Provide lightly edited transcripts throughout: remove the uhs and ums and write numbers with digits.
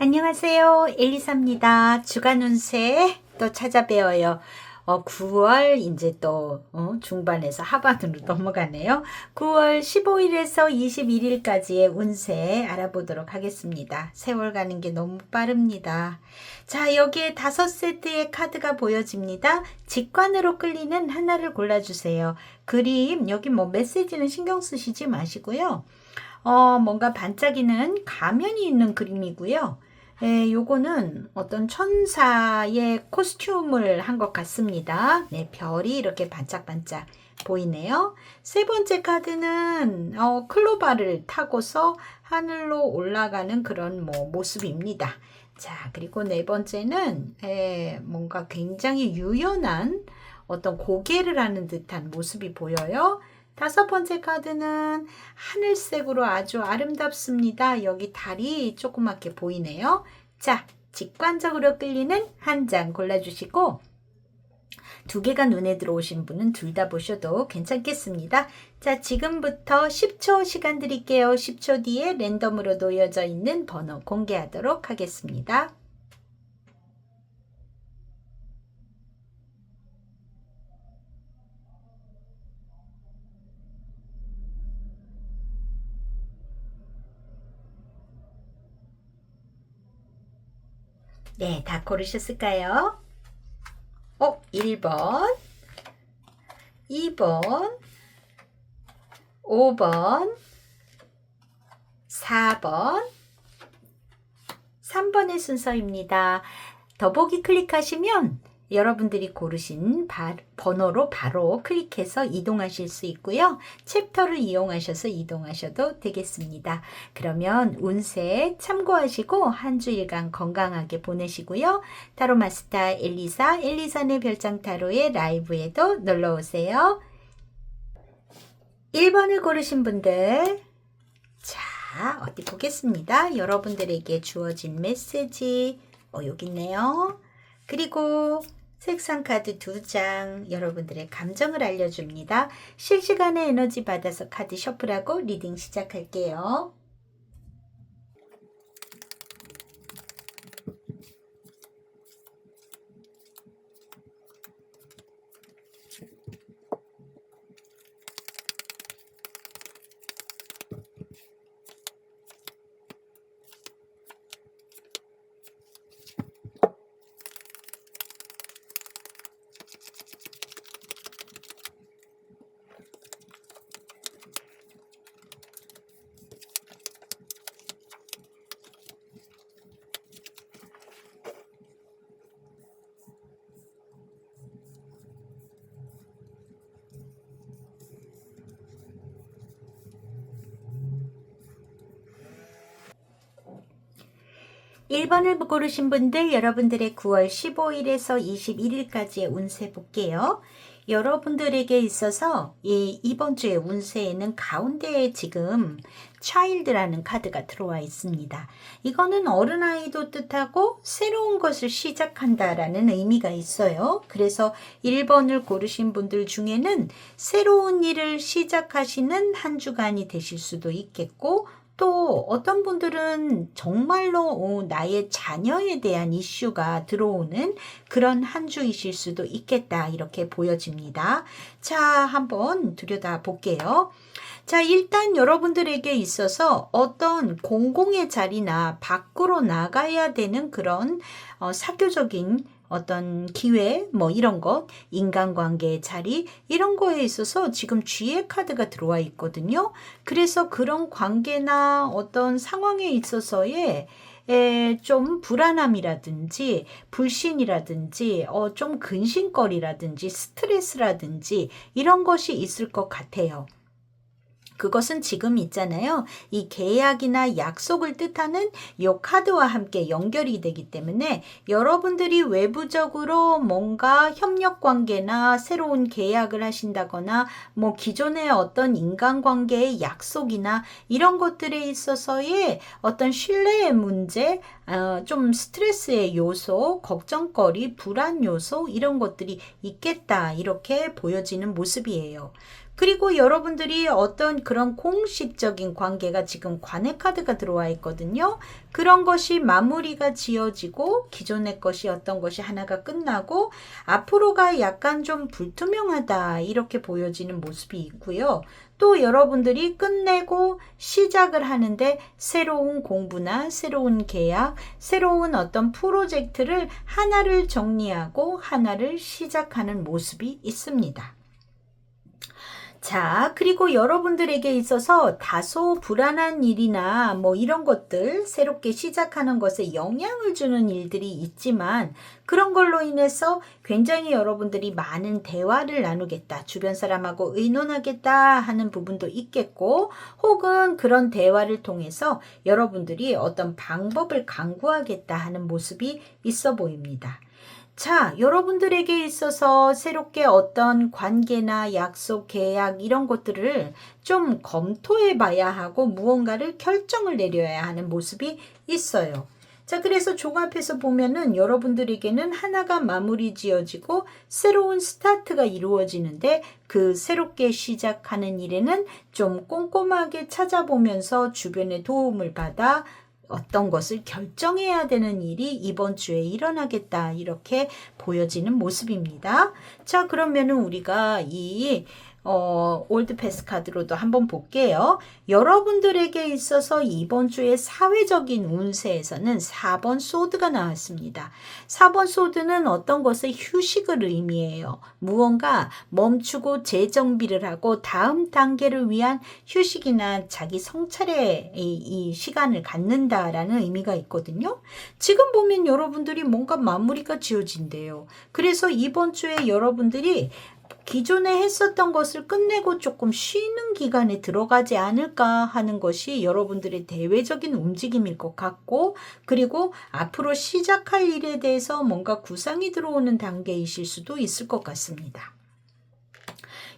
안녕하세요. 엘리사입니다. 주간 운세 또 찾아뵈어요. 9월 이제 또 중반에서 하반으로 넘어가네요. 9월 15일에서 21일까지의 운세 알아보도록 하겠습니다. 세월 가는 게 너무 빠릅니다. 자, 여기에 5세트의 카드가 보여집니다. 직관으로 끌리는 하나를 골라주세요. 그림, 여기 뭐 메시지는 신경 쓰시지 마시고요. 뭔가 반짝이는 가면이 있는 그림이고요. 요거는 어떤 천사의 코스튬을 한 것 같습니다. 네, 별이 이렇게 반짝반짝 보이네요. 세 번째 카드는 클로바를 타고서 하늘로 올라가는 그런 모습입니다. 자, 그리고 네 번째는 뭔가 굉장히 유연한 어떤 고개를 하는 듯한 모습이 보여요. 다섯 번째 카드는 하늘색으로 아주 아름답습니다. 여기 달이 조그맣게 보이네요. 자, 직관적으로 끌리는 한 장 골라주시고 2개가 눈에 들어오신 분은 둘 다 보셔도 괜찮겠습니다. 자, 지금부터 10초 시간 드릴게요. 10초 뒤에 랜덤으로 놓여져 있는 번호 공개하도록 하겠습니다. 네, 다 고르셨을까요? 1번, 2번, 5번, 4번, 3번의 순서입니다. 더보기 클릭하시면 여러분들이 고르신 번호로 바로 클릭해서 이동하실 수 있고요. 챕터를 이용하셔서 이동하셔도 되겠습니다. 그러면 운세 참고하시고 한 주일간 건강하게 보내시고요. 타로 마스터 엘리사네 별장 타로의 라이브에도 놀러오세요. 1번을 고르신 분들, 자, 어디 보겠습니다. 여러분들에게 주어진 메시지 여기 있네요. 그리고 색상 카드 2장 여러분들의 감정을 알려줍니다. 실시간에 에너지 받아서 카드 셔플하고 리딩 시작할게요. (1번을) 고르신 분들 여러분들의 9월 15일에서 21일까지의 운세 볼게요. 여러분들에게 있어서 이번 주의 운세에는 가운데에 지금 차일드라는 카드가 들어와 있습니다. 이거는 어른아이도 뜻하고 새로운 것을 시작한다라는 의미가 있어요. 그래서 1번을 고르신 분들 중에는 새로운 일을 시작하시는 한 주간이 되실 수도 있겠고, 또 어떤 분들은 정말로 나의 자녀에 대한 이슈가 들어오는 그런 한 주이실 수도 있겠다, 이렇게 보여집니다. 자, 한번 들여다 볼게요. 자, 일단 여러분들에게 있어서 어떤 공공의 자리나 밖으로 나가야 되는 그런 사교적인 어떤 기회, 뭐 이런 것, 인간관계의 자리, 이런 거에 있어서 지금 쥐의 카드가 들어와 있거든요. 그래서 그런 관계나 어떤 상황에 있어서의 좀 불안함이라든지 불신이라든지 좀 근심거리라든지 스트레스라든지 이런 것이 있을 것 같아요. 그것은 지금 있잖아요. 이 계약이나 약속을 뜻하는 이 카드와 함께 연결이 되기 때문에 여러분들이 외부적으로 뭔가 협력관계나 새로운 계약을 하신다거나 뭐 기존의 어떤 인간관계의 약속이나 이런 것들에 있어서의 어떤 신뢰의 문제, 좀 스트레스의 요소, 걱정거리, 불안 요소 이런 것들이 있겠다 이렇게 보여지는 모습이에요. 그리고 여러분들이 어떤 그런 공식적인 관계가 지금 관의 카드가 들어와 있거든요. 그런 것이 마무리가 지어지고 기존의 것이 어떤 것이 하나가 끝나고 앞으로가 약간 좀 불투명하다 이렇게 보여지는 모습이 있고요. 또 여러분들이 끝내고 시작을 하는데 새로운 공부나 새로운 계약, 새로운 어떤 프로젝트를 하나를 정리하고 하나를 시작하는 모습이 있습니다. 자, 그리고 여러분들에게 있어서 다소 불안한 일이나 뭐 이런 것들, 새롭게 시작하는 것에 영향을 주는 일들이 있지만 그런 걸로 인해서 굉장히 여러분들이 많은 대화를 나누겠다, 주변 사람하고 의논하겠다 하는 부분도 있겠고, 혹은 그런 대화를 통해서 여러분들이 어떤 방법을 강구하겠다 하는 모습이 있어 보입니다. 자, 여러분들에게 있어서 새롭게 어떤 관계나 약속, 계약 이런 것들을 좀 검토해 봐야 하고 무언가를 결정을 내려야 하는 모습이 있어요. 자, 그래서 종합해서 보면은 여러분들에게는 하나가 마무리 지어지고 새로운 스타트가 이루어지는데 그 새롭게 시작하는 일에는 좀 꼼꼼하게 찾아보면서 주변의 도움을 받아 어떤 것을 결정해야 되는 일이 이번 주에 일어나겠다 이렇게 보여지는 모습입니다. 자, 그러면은 우리가 이 올드 패스 카드로도 한번 볼게요. 여러분들에게 있어서 이번 주에 사회적인 운세에서는 4번 소드가 나왔습니다. 4번 소드는 어떤 것의 휴식을 의미해요. 무언가 멈추고 재정비를 하고 다음 단계를 위한 휴식이나 자기 성찰의 이 시간을 갖는다라는 의미가 있거든요. 지금 보면 여러분들이 뭔가 마무리가 지어진대요. 그래서 이번 주에 여러분들이 기존에 했었던 것을 끝내고 조금 쉬는 기간에 들어가지 않을까 하는 것이 여러분들의 대외적인 움직임일 것 같고, 그리고 앞으로 시작할 일에 대해서 뭔가 구상이 들어오는 단계이실 수도 있을 것 같습니다.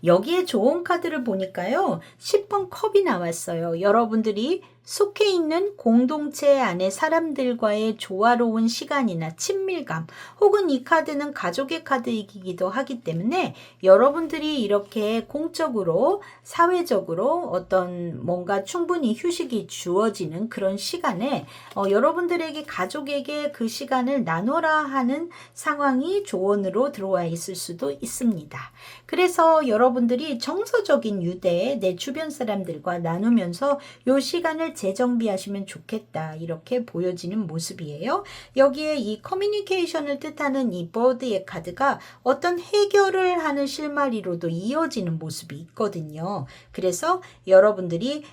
여기에 좋은 카드를 보니까요, 10번 컵이 나왔어요. 여러분들이 속해 있는 공동체 안에 사람들과의 조화로운 시간이나 친밀감, 혹은 이 카드는 가족의 카드이기도 하기 때문에 여러분들이 이렇게 공적으로 사회적으로 어떤 뭔가 충분히 휴식이 주어지는 그런 시간에 여러분들에게 가족에게 그 시간을 나눠라 하는 상황이 조언으로 들어와 있을 수도 있습니다. 그래서 여러분들이 정서적인 유대 내 주변 사람들과 나누면서 이 시간을 재정비하시면 좋겠다 이렇게 보여지는 모습이에요. 여기에 이 커뮤니케이션을 뜻하는 이 버드의 카드가 어떤 해결을 하는 실마리로도 이어지는 모습이 있거든요. 그래서 여러분들이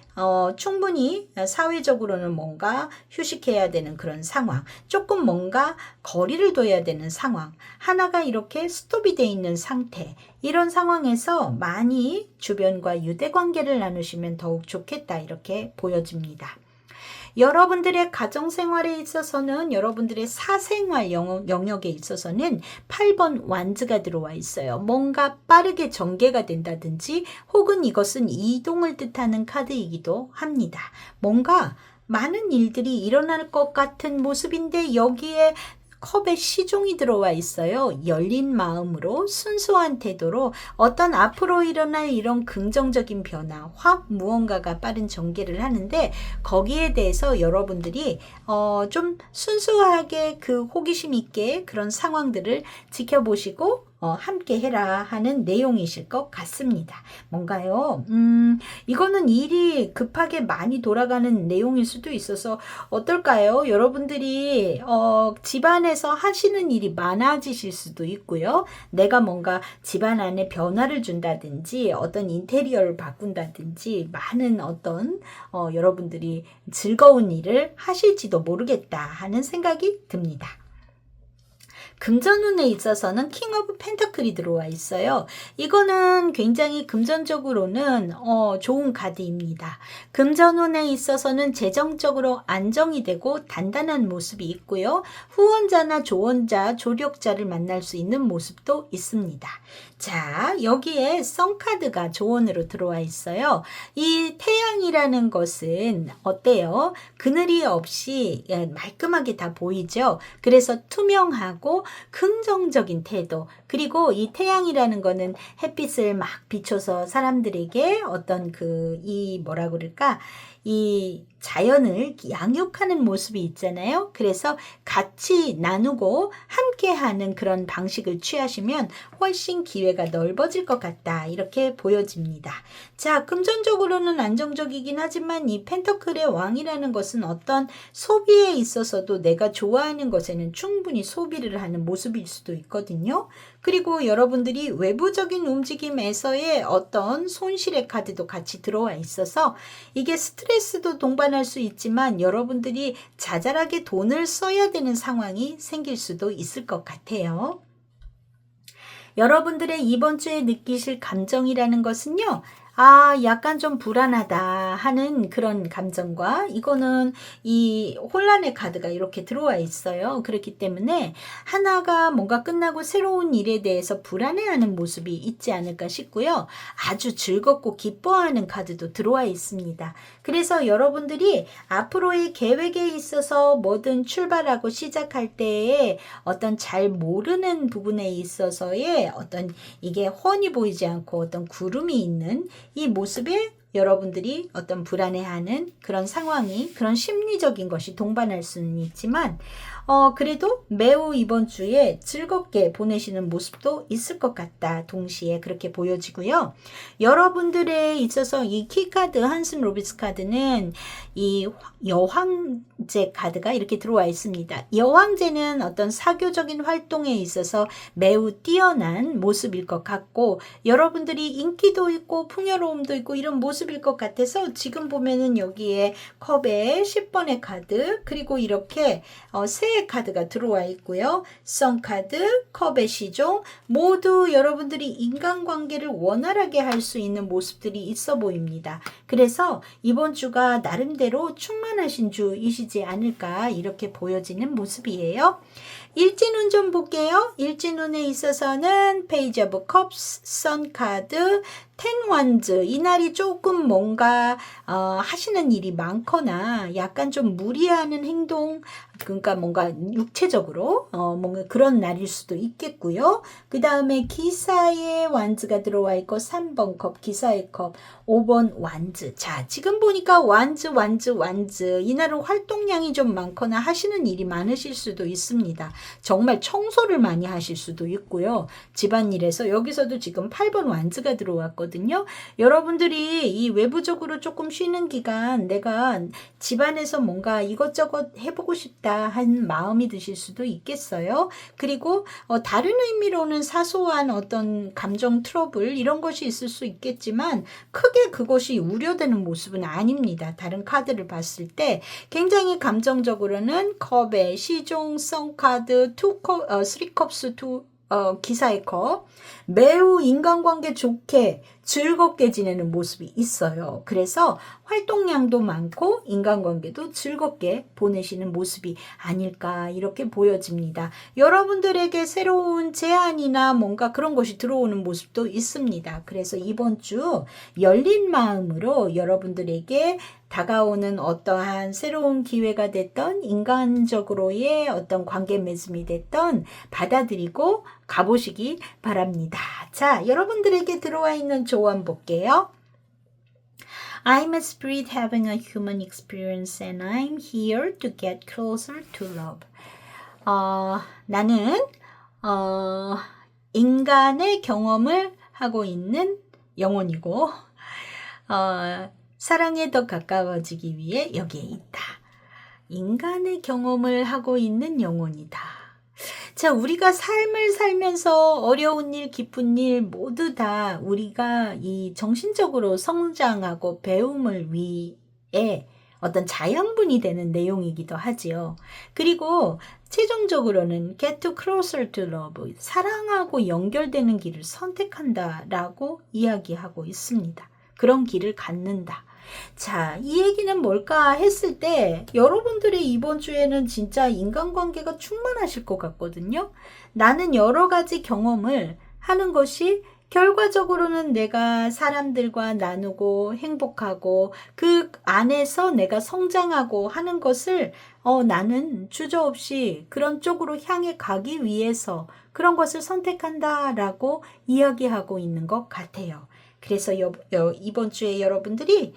충분히 사회적으로는 뭔가 휴식해야 되는 그런 상황, 조금 뭔가 거리를 둬야 되는 상황, 하나가 이렇게 스톱이 돼 있는 상태, 이런 상황에서 많이 주변과 유대관계를 나누시면 더욱 좋겠다 이렇게 보여집니다. 여러분들의 가정생활에 있어서는, 여러분들의 사생활 영역에 있어서는 8번 완즈가 들어와 있어요. 뭔가 빠르게 전개가 된다든지, 혹은 이것은 이동을 뜻하는 카드이기도 합니다. 뭔가 많은 일들이 일어날 것 같은 모습인데 여기에 컵에 시종이 들어와 있어요. 열린 마음으로 순수한 태도로 어떤 앞으로 일어날 이런 긍정적인 변화, 확 무언가가 빠른 전개를 하는데 거기에 대해서 여러분들이 좀 순수하게 그 호기심 있게 그런 상황들을 지켜보시고 함께 해라 하는 내용이실 것 같습니다. 뭔가요? 이거는 일이 급하게 많이 돌아가는 내용일 수도 있어서 어떨까요? 여러분들이 집안에서 하시는 일이 많아지실 수도 있고요. 내가 뭔가 집안 안에 변화를 준다든지 어떤 인테리어를 바꾼다든지 많은 어떤 여러분들이 즐거운 일을 하실지도 모르겠다 하는 생각이 듭니다. 금전운에 있어서는 킹 오브 펜터클이 들어와 있어요. 이거는 굉장히 금전적으로는 좋은 카드입니다. 금전운에 있어서는 재정적으로 안정이 되고 단단한 모습이 있고요. 후원자나 조언자, 조력자를 만날 수 있는 모습도 있습니다. 자, 여기에 썬카드가 조언으로 들어와 있어요. 이 태양이라는 것은 어때요? 그늘이 없이 말끔하게 다 보이죠? 그래서 투명하고 긍정적인 태도, 그리고 이 태양이라는 거는 햇빛을 막 비춰서 사람들에게 어떤 뭐라 그럴까? 이 자연을 양육하는 모습이 있잖아요. 그래서 같이 나누고 함께하는 그런 방식을 취하시면 훨씬 기회가 넓어질 것 같다. 이렇게 보여집니다. 자, 금전적으로는 안정적이긴 하지만 이 펜터클의 왕이라는 것은 어떤 소비에 있어서도 내가 좋아하는 것에는 충분히 소비를 하는 모습일 수도 있거든요. 그리고 여러분들이 외부적인 움직임에서의 어떤 손실의 카드도 같이 들어와 있어서 이게 스트레스도 동반할 수 있지만 여러분들이 자잘하게 돈을 써야 되는 상황이 생길 수도 있을 것 같아요. 여러분들의 이번 주에 느끼실 감정이라는 것은요. 약간 좀 불안하다 하는 그런 감정과 이거는 이 혼란의 카드가 이렇게 들어와 있어요. 그렇기 때문에 하나가 뭔가 끝나고 새로운 일에 대해서 불안해하는 모습이 있지 않을까 싶고요. 아주 즐겁고 기뻐하는 카드도 들어와 있습니다. 그래서 여러분들이 앞으로의 계획에 있어서 뭐든 출발하고 시작할 때에 어떤 잘 모르는 부분에 있어서의 어떤 이게 훤히 보이지 않고 어떤 구름이 있는 이 모습에 여러분들이 어떤 불안해하는 그런 상황이 그런 심리적인 것이 동반할 수는 있지만 그래도 매우 이번 주에 즐겁게 보내시는 모습도 있을 것 같다. 동시에 그렇게 보여지고요. 여러분들에 있어서 이 키카드 한슨 로비스 카드는 이 여황제 카드가 이렇게 들어와 있습니다. 여황제는 어떤 사교적인 활동에 있어서 매우 뛰어난 모습일 것 같고 여러분들이 인기도 있고 풍요로움도 있고 이런 모습일 것 같아서 지금 보면은 여기에 컵에 10번의 카드 그리고 이렇게 새 카드가 들어와 있고요. 썬카드, 컵의 시종 모두 여러분들이 인간관계를 원활하게 할 수 있는 모습들이 있어 보입니다. 그래서 이번 주가 나름대로 충만하신 주이시지 않을까 이렇게 보여지는 모습이에요. 일진운 좀 볼게요. 일진운에 있어서는 페이지 오브 컵스, 선카드, 텐완즈 이날이 조금 뭔가 하시는 일이 많거나 약간 좀 무리하는 행동 그러니까 뭔가 육체적으로 뭔가 그런 날일 수도 있겠고요. 그 다음에 기사의 완즈가 들어와 있고 3번 컵 기사의 컵 5번 완즈 자 지금 보니까 완즈 이날은 활동량이 좀 많거나 하시는 일이 많으실 수도 있습니다. 정말 청소를 많이 하실 수도 있고요. 집안일에서 여기서도 지금 8번 완즈가 들어왔거든요. 여러분들이 이 외부적으로 조금 쉬는 기간 내가 집안에서 뭔가 이것저것 해보고 싶다 한 마음이 드실 수도 있겠어요. 그리고 다른 의미로는 사소한 어떤 감정 트러블 이런 것이 있을 수 있겠지만 크게 그것이 우려되는 모습은 아닙니다. 다른 카드를 봤을 때 굉장히 감정적으로는 컵의 시종, 썬카드, 3컵스, 기사의 컵 매우 인간관계 좋게 즐겁게 지내는 모습이 있어요. 그래서 활동량도 많고 인간관계도 즐겁게 보내시는 모습이 아닐까 이렇게 보여집니다. 여러분들에게 새로운 제안이나 뭔가 그런 것이 들어오는 모습도 있습니다. 그래서 이번 주 열린 마음으로 여러분들에게 다가오는 어떠한 새로운 기회가 됐던 인간적으로의 어떤 관계 맺음이 됐던 받아들이고 가보시기 바랍니다. 자, 여러분들에게 들어와 있는 조언 볼게요. I'm a spirit having a human experience and I'm here to get closer to love. 나는 인간의 경험을 하고 있는 영혼이고 사랑에 더 가까워지기 위해 여기에 있다. 인간의 경험을 하고 있는 영혼이다. 자, 우리가 삶을 살면서 어려운 일, 기쁜 일 모두 다 우리가 이 정신적으로 성장하고 배움을 위해 어떤 자양분이 되는 내용이기도 하지요. 그리고 최종적으로는 get to closer to love, 사랑하고 연결되는 길을 선택한다라고 이야기하고 있습니다. 그런 길을 갖는다. 자, 이 얘기는 뭘까 했을 때 여러분들의 이번 주에는 진짜 인간관계가 충만하실 것 같거든요. 나는 여러 가지 경험을 하는 것이 결과적으로는 내가 사람들과 나누고 행복하고 그 안에서 내가 성장하고 하는 것을 나는 주저없이 그런 쪽으로 향해 가기 위해서 그런 것을 선택한다라고 이야기하고 있는 것 같아요. 그래서 이번 주에 여러분들이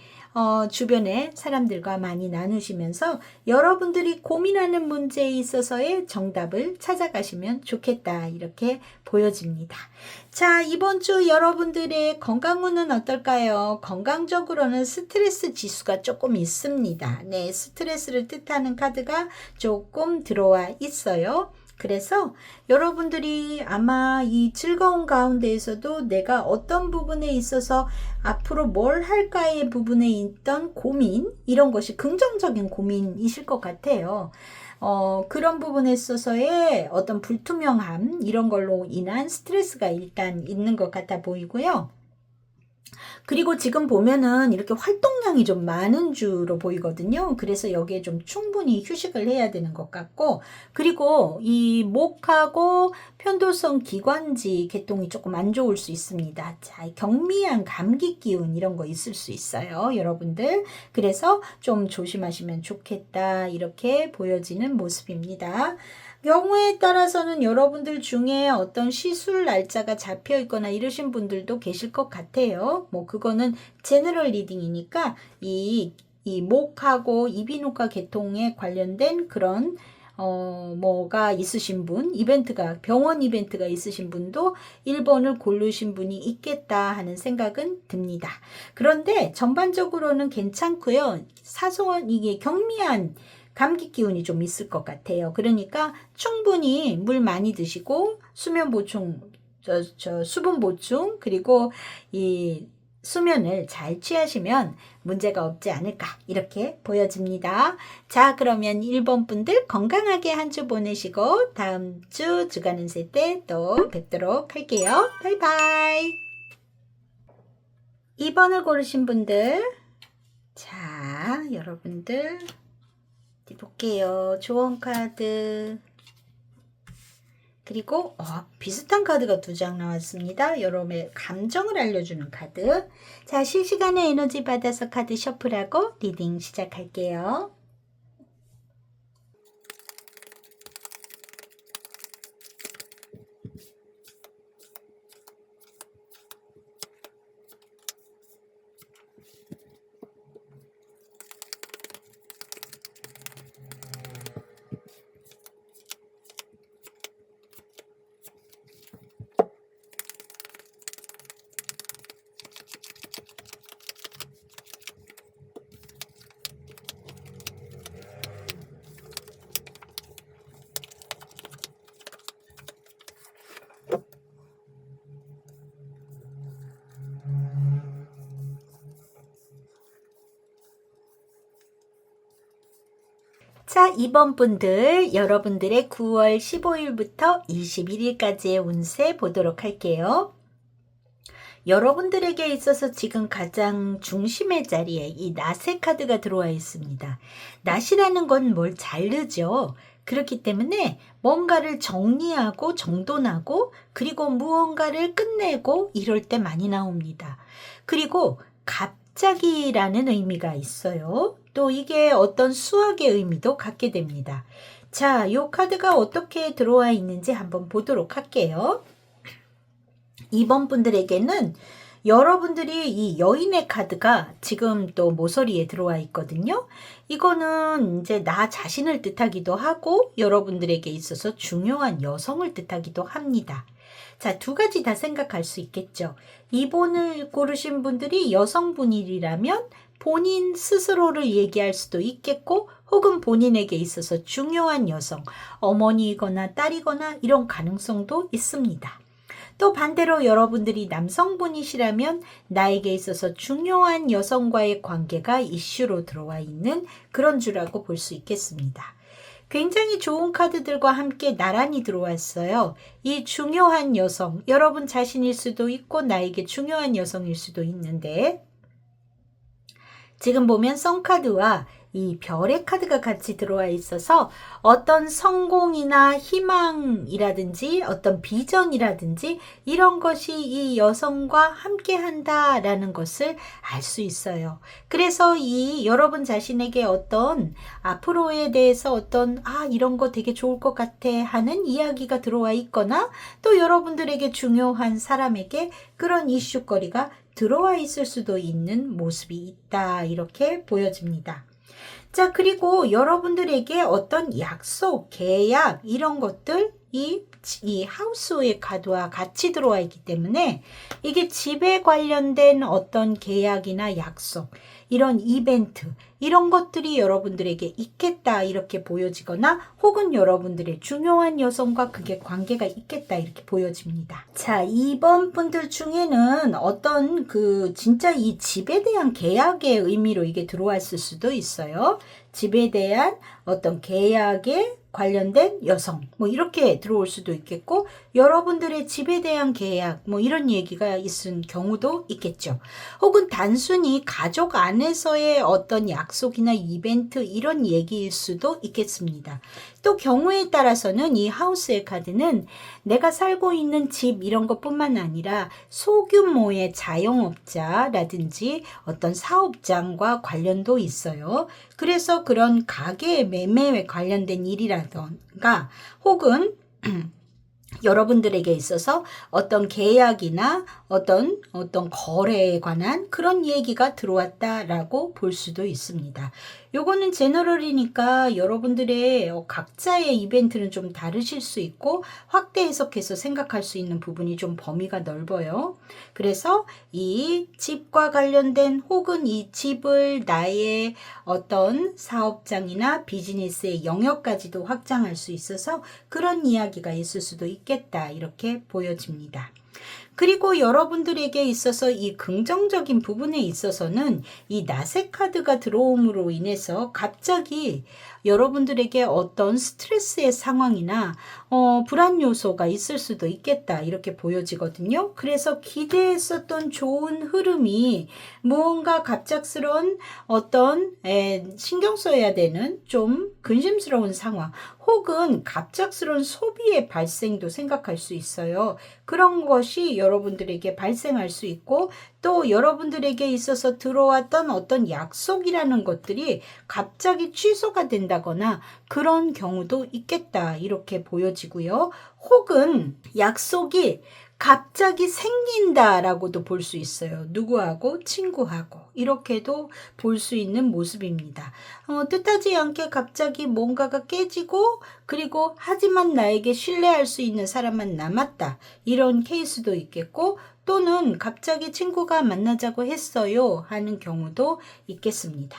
주변에 사람들과 많이 나누시면서 여러분들이 고민하는 문제에 있어서의 정답을 찾아가시면 좋겠다. 이렇게 보여집니다. 자, 이번 주 여러분들의 건강운은 어떨까요? 건강적으로는 스트레스 지수가 조금 있습니다. 네, 스트레스를 뜻하는 카드가 조금 들어와 있어요. 그래서 여러분들이 아마 이 즐거운 가운데에서도 내가 어떤 부분에 있어서 앞으로 뭘 할까의 부분에 있던 고민, 이런 것이 긍정적인 고민이실 것 같아요. 그런 부분에 있어서의 어떤 불투명함, 이런 걸로 인한 스트레스가 일단 있는 것 같아 보이고요. 그리고 지금 보면은 이렇게 활동량이 좀 많은 주로 보이거든요. 그래서 여기에 좀 충분히 휴식을 해야 되는 것 같고, 그리고 이 목하고 편도성 기관지 계통이 조금 안 좋을 수 있습니다. 자, 경미한 감기 기운 이런 거 있을 수 있어요, 여러분들. 그래서 좀 조심하시면 좋겠다, 이렇게 보여지는 모습입니다. 경우에 따라서는 여러분들 중에 어떤 시술 날짜가 잡혀 있거나 이러신 분들도 계실 것 같아요. 뭐 그거는 제너럴 리딩이니까 이 목하고 이비인후과 계통에 관련된 그런 뭐가 있으신 분, 병원 이벤트가 있으신 분도 1번을 고르신 분이 있겠다 하는 생각은 듭니다. 그런데 전반적으로는 괜찮고요. 사소한 이게 경미한 감기 기운이 좀 있을 것 같아요. 그러니까 충분히 물 많이 드시고 수면 보충, 수분 보충, 그리고 이 수면을 잘 취하시면 문제가 없지 않을까, 이렇게 보여집니다. 자, 그러면 1번 분들 건강하게 한 주 보내시고 다음 주 주간 운세 때 또 뵙도록 할게요. 바이바이. 2번을 고르신 분들, 자, 여러분들 볼게요. 조언 카드, 그리고 비슷한 카드가 2장 나왔습니다. 여러분의 감정을 알려주는 카드. 자, 실시간에 에너지 받아서 카드 셔플하고 리딩 시작할게요. 자, 2번 분들, 여러분들의 9월 15일부터 21일까지의 운세 보도록 할게요. 여러분들에게 있어서 지금 가장 중심의 자리에 이 낫의 카드가 들어와 있습니다. 낫이라는 건 뭘 자르죠. 그렇기 때문에 뭔가를 정리하고 정돈하고 그리고 무언가를 끝내고 이럴 때 많이 나옵니다. 그리고 갑자기라는 의미가 있어요. 또 이게 어떤 수학의 의미도 갖게 됩니다. 자, 이 카드가 어떻게 들어와 있는지 한번 보도록 할게요. 2번 분들에게는 여러분들이 이 여인의 카드가 지금 또 모서리에 들어와 있거든요. 이거는 이제 나 자신을 뜻하기도 하고 여러분들에게 있어서 중요한 여성을 뜻하기도 합니다. 자, 두 가지 다 생각할 수 있겠죠. 2번을 고르신 분들이 여성분이라면 본인 스스로를 얘기할 수도 있겠고 혹은 본인에게 있어서 중요한 여성, 어머니이거나 딸이거나 이런 가능성도 있습니다. 또 반대로 여러분들이 남성분이시라면 나에게 있어서 중요한 여성과의 관계가 이슈로 들어와 있는 그런 주라고 볼 수 있겠습니다. 굉장히 좋은 카드들과 함께 나란히 들어왔어요. 이 중요한 여성, 여러분 자신일 수도 있고 나에게 중요한 여성일 수도 있는데 지금 보면 썬카드와 이 별의 카드가 같이 들어와 있어서 어떤 성공이나 희망이라든지 어떤 비전이라든지 이런 것이 이 여성과 함께 한다라는 것을 알 수 있어요. 그래서 이 여러분 자신에게 어떤 앞으로에 대해서 어떤 이런 거 되게 좋을 것 같아 하는 이야기가 들어와 있거나 또 여러분들에게 중요한 사람에게 그런 이슈거리가 들어와 있을 수도 있는 모습이 있다. 이렇게 보여집니다. 자, 그리고 여러분들에게 어떤 약속, 계약 이런 것들 이 하우스의 카드와 같이 들어와 있기 때문에 이게 집에 관련된 어떤 계약이나 약속, 이런 이벤트, 이런 것들이 여러분들에게 있겠다 이렇게 보여지거나 혹은 여러분들의 중요한 여성과 그게 관계가 있겠다 이렇게 보여집니다. 자, 2번 분들 중에는 어떤 진짜 이 집에 대한 계약의 의미로 이게 들어왔을 수도 있어요. 집에 대한 어떤 계약에 관련된 여성 이렇게 들어올 수도 있겠고 여러분들의 집에 대한 계약 이런 얘기가 있은 경우도 있겠죠. 혹은 단순히 가족 안에서의 어떤 약속이나 이벤트 이런 얘기일 수도 있겠습니다. 또 경우에 따라서는 이 하우스의 카드는 내가 살고 있는 집 이런 것뿐만 아니라 소규모의 자영업자라든지 어떤 사업장과 관련도 있어요. 그래서 그런 가게 매매에 관련된 일이라던가 혹은 여러분들에게 있어서 어떤 계약이나 어떤 거래에 관한 그런 얘기가 들어왔다라고 볼 수도 있습니다. 요거는 제너럴이니까 여러분들의 각자의 이벤트는 좀 다르실 수 있고 확대 해석해서 생각할 수 있는 부분이 좀 범위가 넓어요. 그래서 이 집과 관련된 혹은 이 집을 나의 어떤 사업장이나 비즈니스의 영역까지도 확장할 수 있어서 그런 이야기가 있을 수도 있겠다 이렇게 보여집니다. 그리고 여러분들에게 있어서 이 긍정적인 부분에 있어서는 이 나세 카드가 들어옴으로 인해서 갑자기 여러분들에게 어떤 스트레스의 상황이나 불안 요소가 있을 수도 있겠다 이렇게 보여지거든요. 그래서 기대했었던 좋은 흐름이 무언가 갑작스러운 어떤 신경 써야 되는 좀 근심스러운 상황 혹은 갑작스러운 소비의 발생도 생각할 수 있어요. 그런 것이 여러분들에게 발생할 수 있고 또 여러분들에게 있어서 들어왔던 어떤 약속이라는 것들이 갑자기 취소가 된다거나 그런 경우도 있겠다 이렇게 보여지고요. 혹은 약속이 갑자기 생긴다라고도 볼 수 있어요. 누구하고? 친구하고. 이렇게도 볼 수 있는 모습입니다. 뜻하지 않게 갑자기 뭔가가 깨지고 그리고 하지만 나에게 신뢰할 수 있는 사람만 남았다. 이런 케이스도 있겠고 또는 갑자기 친구가 만나자고 했어요 하는 경우도 있겠습니다.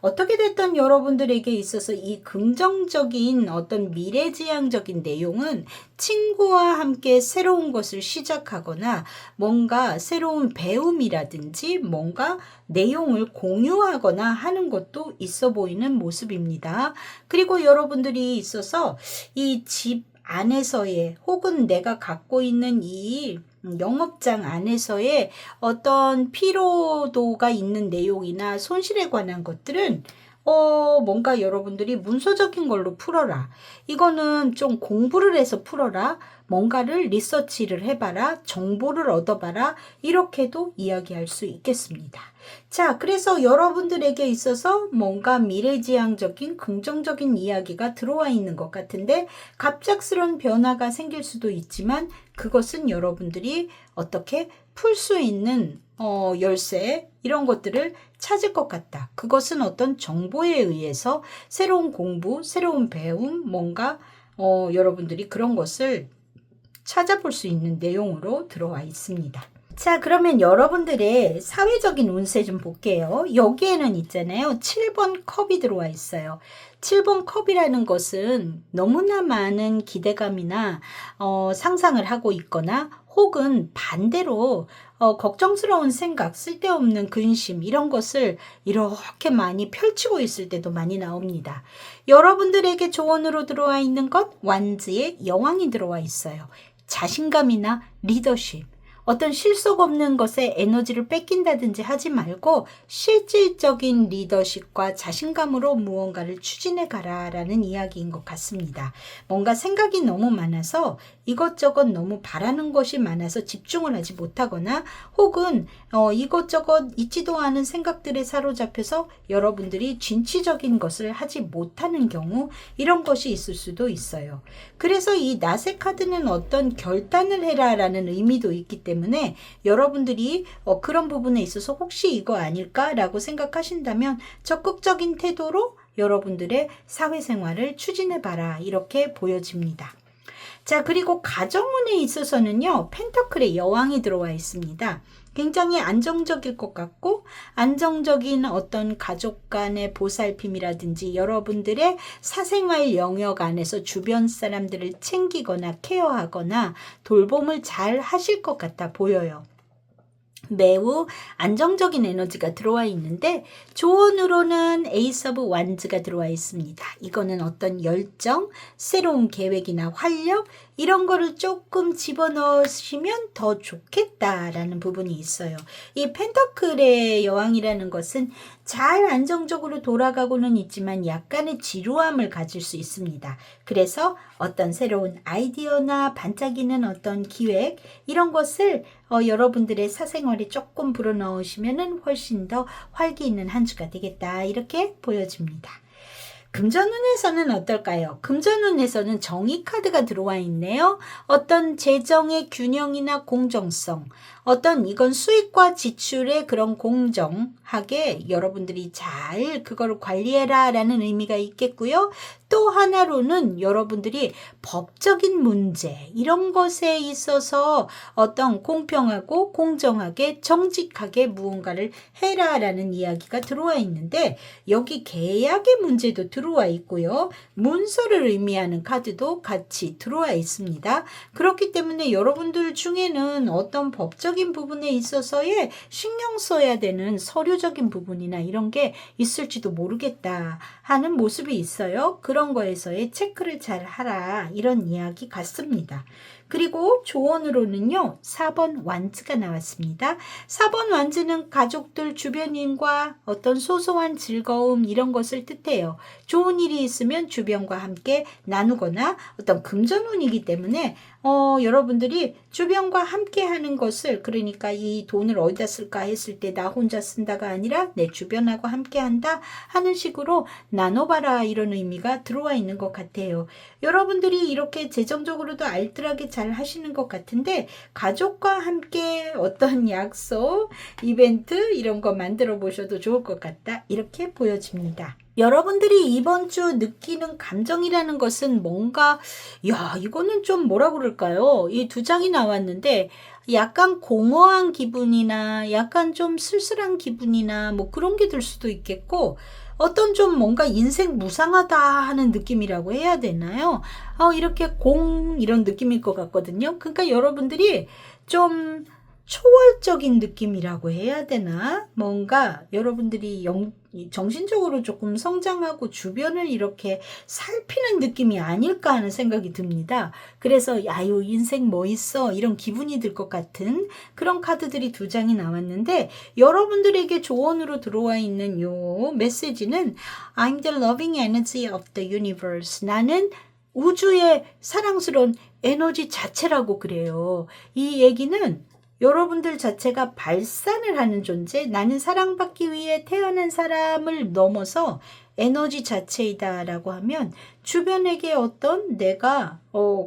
어떻게 됐든 여러분들에게 있어서 이 긍정적인 어떤 미래지향적인 내용은 친구와 함께 새로운 것을 시작하거나 뭔가 새로운 배움이라든지 뭔가 내용을 공유하거나 하는 것도 있어 보이는 모습입니다. 그리고 여러분들이 있어서 이 집 안에서의 혹은 내가 갖고 있는 이 영업장 안에서의 어떤 피로도가 있는 내용이나 손실에 관한 것들은 뭔가 여러분들이 문서적인 걸로 풀어라. 이거는 좀 공부를 해서 풀어라. 뭔가를 리서치를 해봐라. 정보를 얻어봐라. 이렇게도 이야기할 수 있겠습니다. 자, 그래서 여러분들에게 있어서 뭔가 미래지향적인 긍정적인 이야기가 들어와 있는 것 같은데 갑작스러운 변화가 생길 수도 있지만 그것은 여러분들이 어떻게 풀 수 있는 열쇠 이런 것들을 찾을 것 같다. 그것은 어떤 정보에 의해서 새로운 공부, 새로운 배움, 뭔가 여러분들이 그런 것을 찾아볼 수 있는 내용으로 들어와 있습니다. 자, 그러면 여러분들의 사회적인 운세 좀 볼게요. 여기에는 있잖아요. 7번 컵이 들어와 있어요. 7번 컵이라는 것은 너무나 많은 기대감이나 상상을 하고 있거나 혹은 반대로 걱정스러운 생각, 쓸데없는 근심 이런 것을 이렇게 많이 펼치고 있을 때도 많이 나옵니다. 여러분들에게 조언으로 들어와 있는 것 완즈의 여왕이 들어와 있어요. 자신감이나 리더십, 어떤 실속 없는 것에 에너지를 뺏긴다든지 하지 말고 실질적인 리더십과 자신감으로 무언가를 추진해 가라라는 이야기인 것 같습니다. 뭔가 생각이 너무 많아서 이것저것 너무 바라는 것이 많아서 집중을 하지 못하거나 혹은 이것저것 있지도 않은 생각들에 사로잡혀서 여러분들이 진취적인 것을 하지 못하는 경우 이런 것이 있을 수도 있어요. 그래서 이 나세 카드는 어떤 결단을 해라라는 의미도 있기 때문에 여러분들이 그런 부분에 있어서 혹시 이거 아닐까라고 생각하신다면 적극적인 태도로 여러분들의 사회생활을 추진해봐라 이렇게 보여집니다. 자, 그리고 가정운에 있어서는요, 펜터클의 여왕이 들어와 있습니다. 굉장히 안정적일 것 같고 안정적인 어떤 가족 간의 보살핌이라든지 여러분들의 사생활 영역 안에서 주변 사람들을 챙기거나 케어하거나 돌봄을 잘 하실 것 같아 보여요. 매우 안정적인 에너지가 들어와 있는데 조언으로는 에이스 오브 완즈가 들어와 있습니다. 이거는 어떤 열정, 새로운 계획이나 활력 이런 거를 조금 집어넣으시면 더 좋겠다라는 부분이 있어요. 이 펜터클의 여왕이라는 것은 잘 안정적으로 돌아가고는 있지만 약간의 지루함을 가질 수 있습니다. 그래서 어떤 새로운 아이디어나 반짝이는 어떤 기획 이런 것을 여러분들의 사생활에 조금 불어넣으시면 훨씬 더 활기 있는 한 주가 되겠다 이렇게 보여집니다. 금전운에서는 어떨까요? 금전운에서는 정의 카드가 들어와 있네요. 어떤 재정의 균형이나 공정성, 어떤 이건 수익과 지출의 그런 공정하게 여러분들이 잘 그걸 관리해라 라는 의미가 있겠고요. 또 하나로는 여러분들이 법적인 문제 이런 것에 있어서 어떤 공평하고 공정하게 정직하게 무언가를 해라라는 이야기가 들어와 있는데 여기 계약의 문제도 들어와 있고요. 문서를 의미하는 카드도 같이 들어와 있습니다. 그렇기 때문에 여러분들 중에는 어떤 법적인 부분에 있어서의 신경 써야 되는 서류적인 부분이나 이런 게 있을지도 모르겠다 하는 모습이 있어요. 그런 거에서의 체크를 잘 하라 이런 이야기 같습니다. 그리고 조언으로는요 4번 완즈가 나왔습니다. 4번 완즈는 가족들 주변인과 어떤 소소한 즐거움 이런 것을 뜻해요. 좋은 일이 있으면 주변과 함께 나누거나 어떤 금전운이기 때문에 여러분들이 주변과 함께 하는 것을 그러니까 이 돈을 어디다 쓸까 했을 때 나 혼자 쓴다가 아니라 내 주변하고 함께 한다 하는 식으로 나눠봐라 이런 의미가 들어와 있는 것 같아요. 여러분들이 이렇게 재정적으로도 알뜰하게 잘 하시는 것 같은데 가족과 함께 어떤 약속, 이벤트 이런 거 만들어 보셔도 좋을 것 같다 이렇게 보여집니다. 여러분들이 이번 주 느끼는 감정이라는 것은 뭔가 이거는 좀 뭐라 그럴까요? 이 두 장이 나왔는데 약간 공허한 기분이나 약간 좀 쓸쓸한 기분이나 뭐 그런 게 들 수도 있겠고 어떤 좀 뭔가 인생 무상하다 하는 느낌이라고 해야 되나요? 이렇게 이런 느낌일 것 같거든요. 그러니까 여러분들이 좀 초월적인 느낌이라고 해야 되나? 뭔가 여러분들이 정신적으로 조금 성장하고 주변을 이렇게 살피는 느낌이 아닐까 하는 생각이 듭니다. 그래서 야요 인생 뭐 있어 이런 기분이 들 것 같은 그런 카드들이 두 장이 나왔는데 여러분들에게 조언으로 들어와 있는 요 메시지는 I'm the loving energy of the universe. 나는 우주의 사랑스러운 에너지 자체라고 그래요. 이 얘기는 여러분들 자체가 발산을 하는 존재, 나는 사랑받기 위해 태어난 사람을 넘어서 에너지 자체이다 라고 하면 주변에게 어떤 내가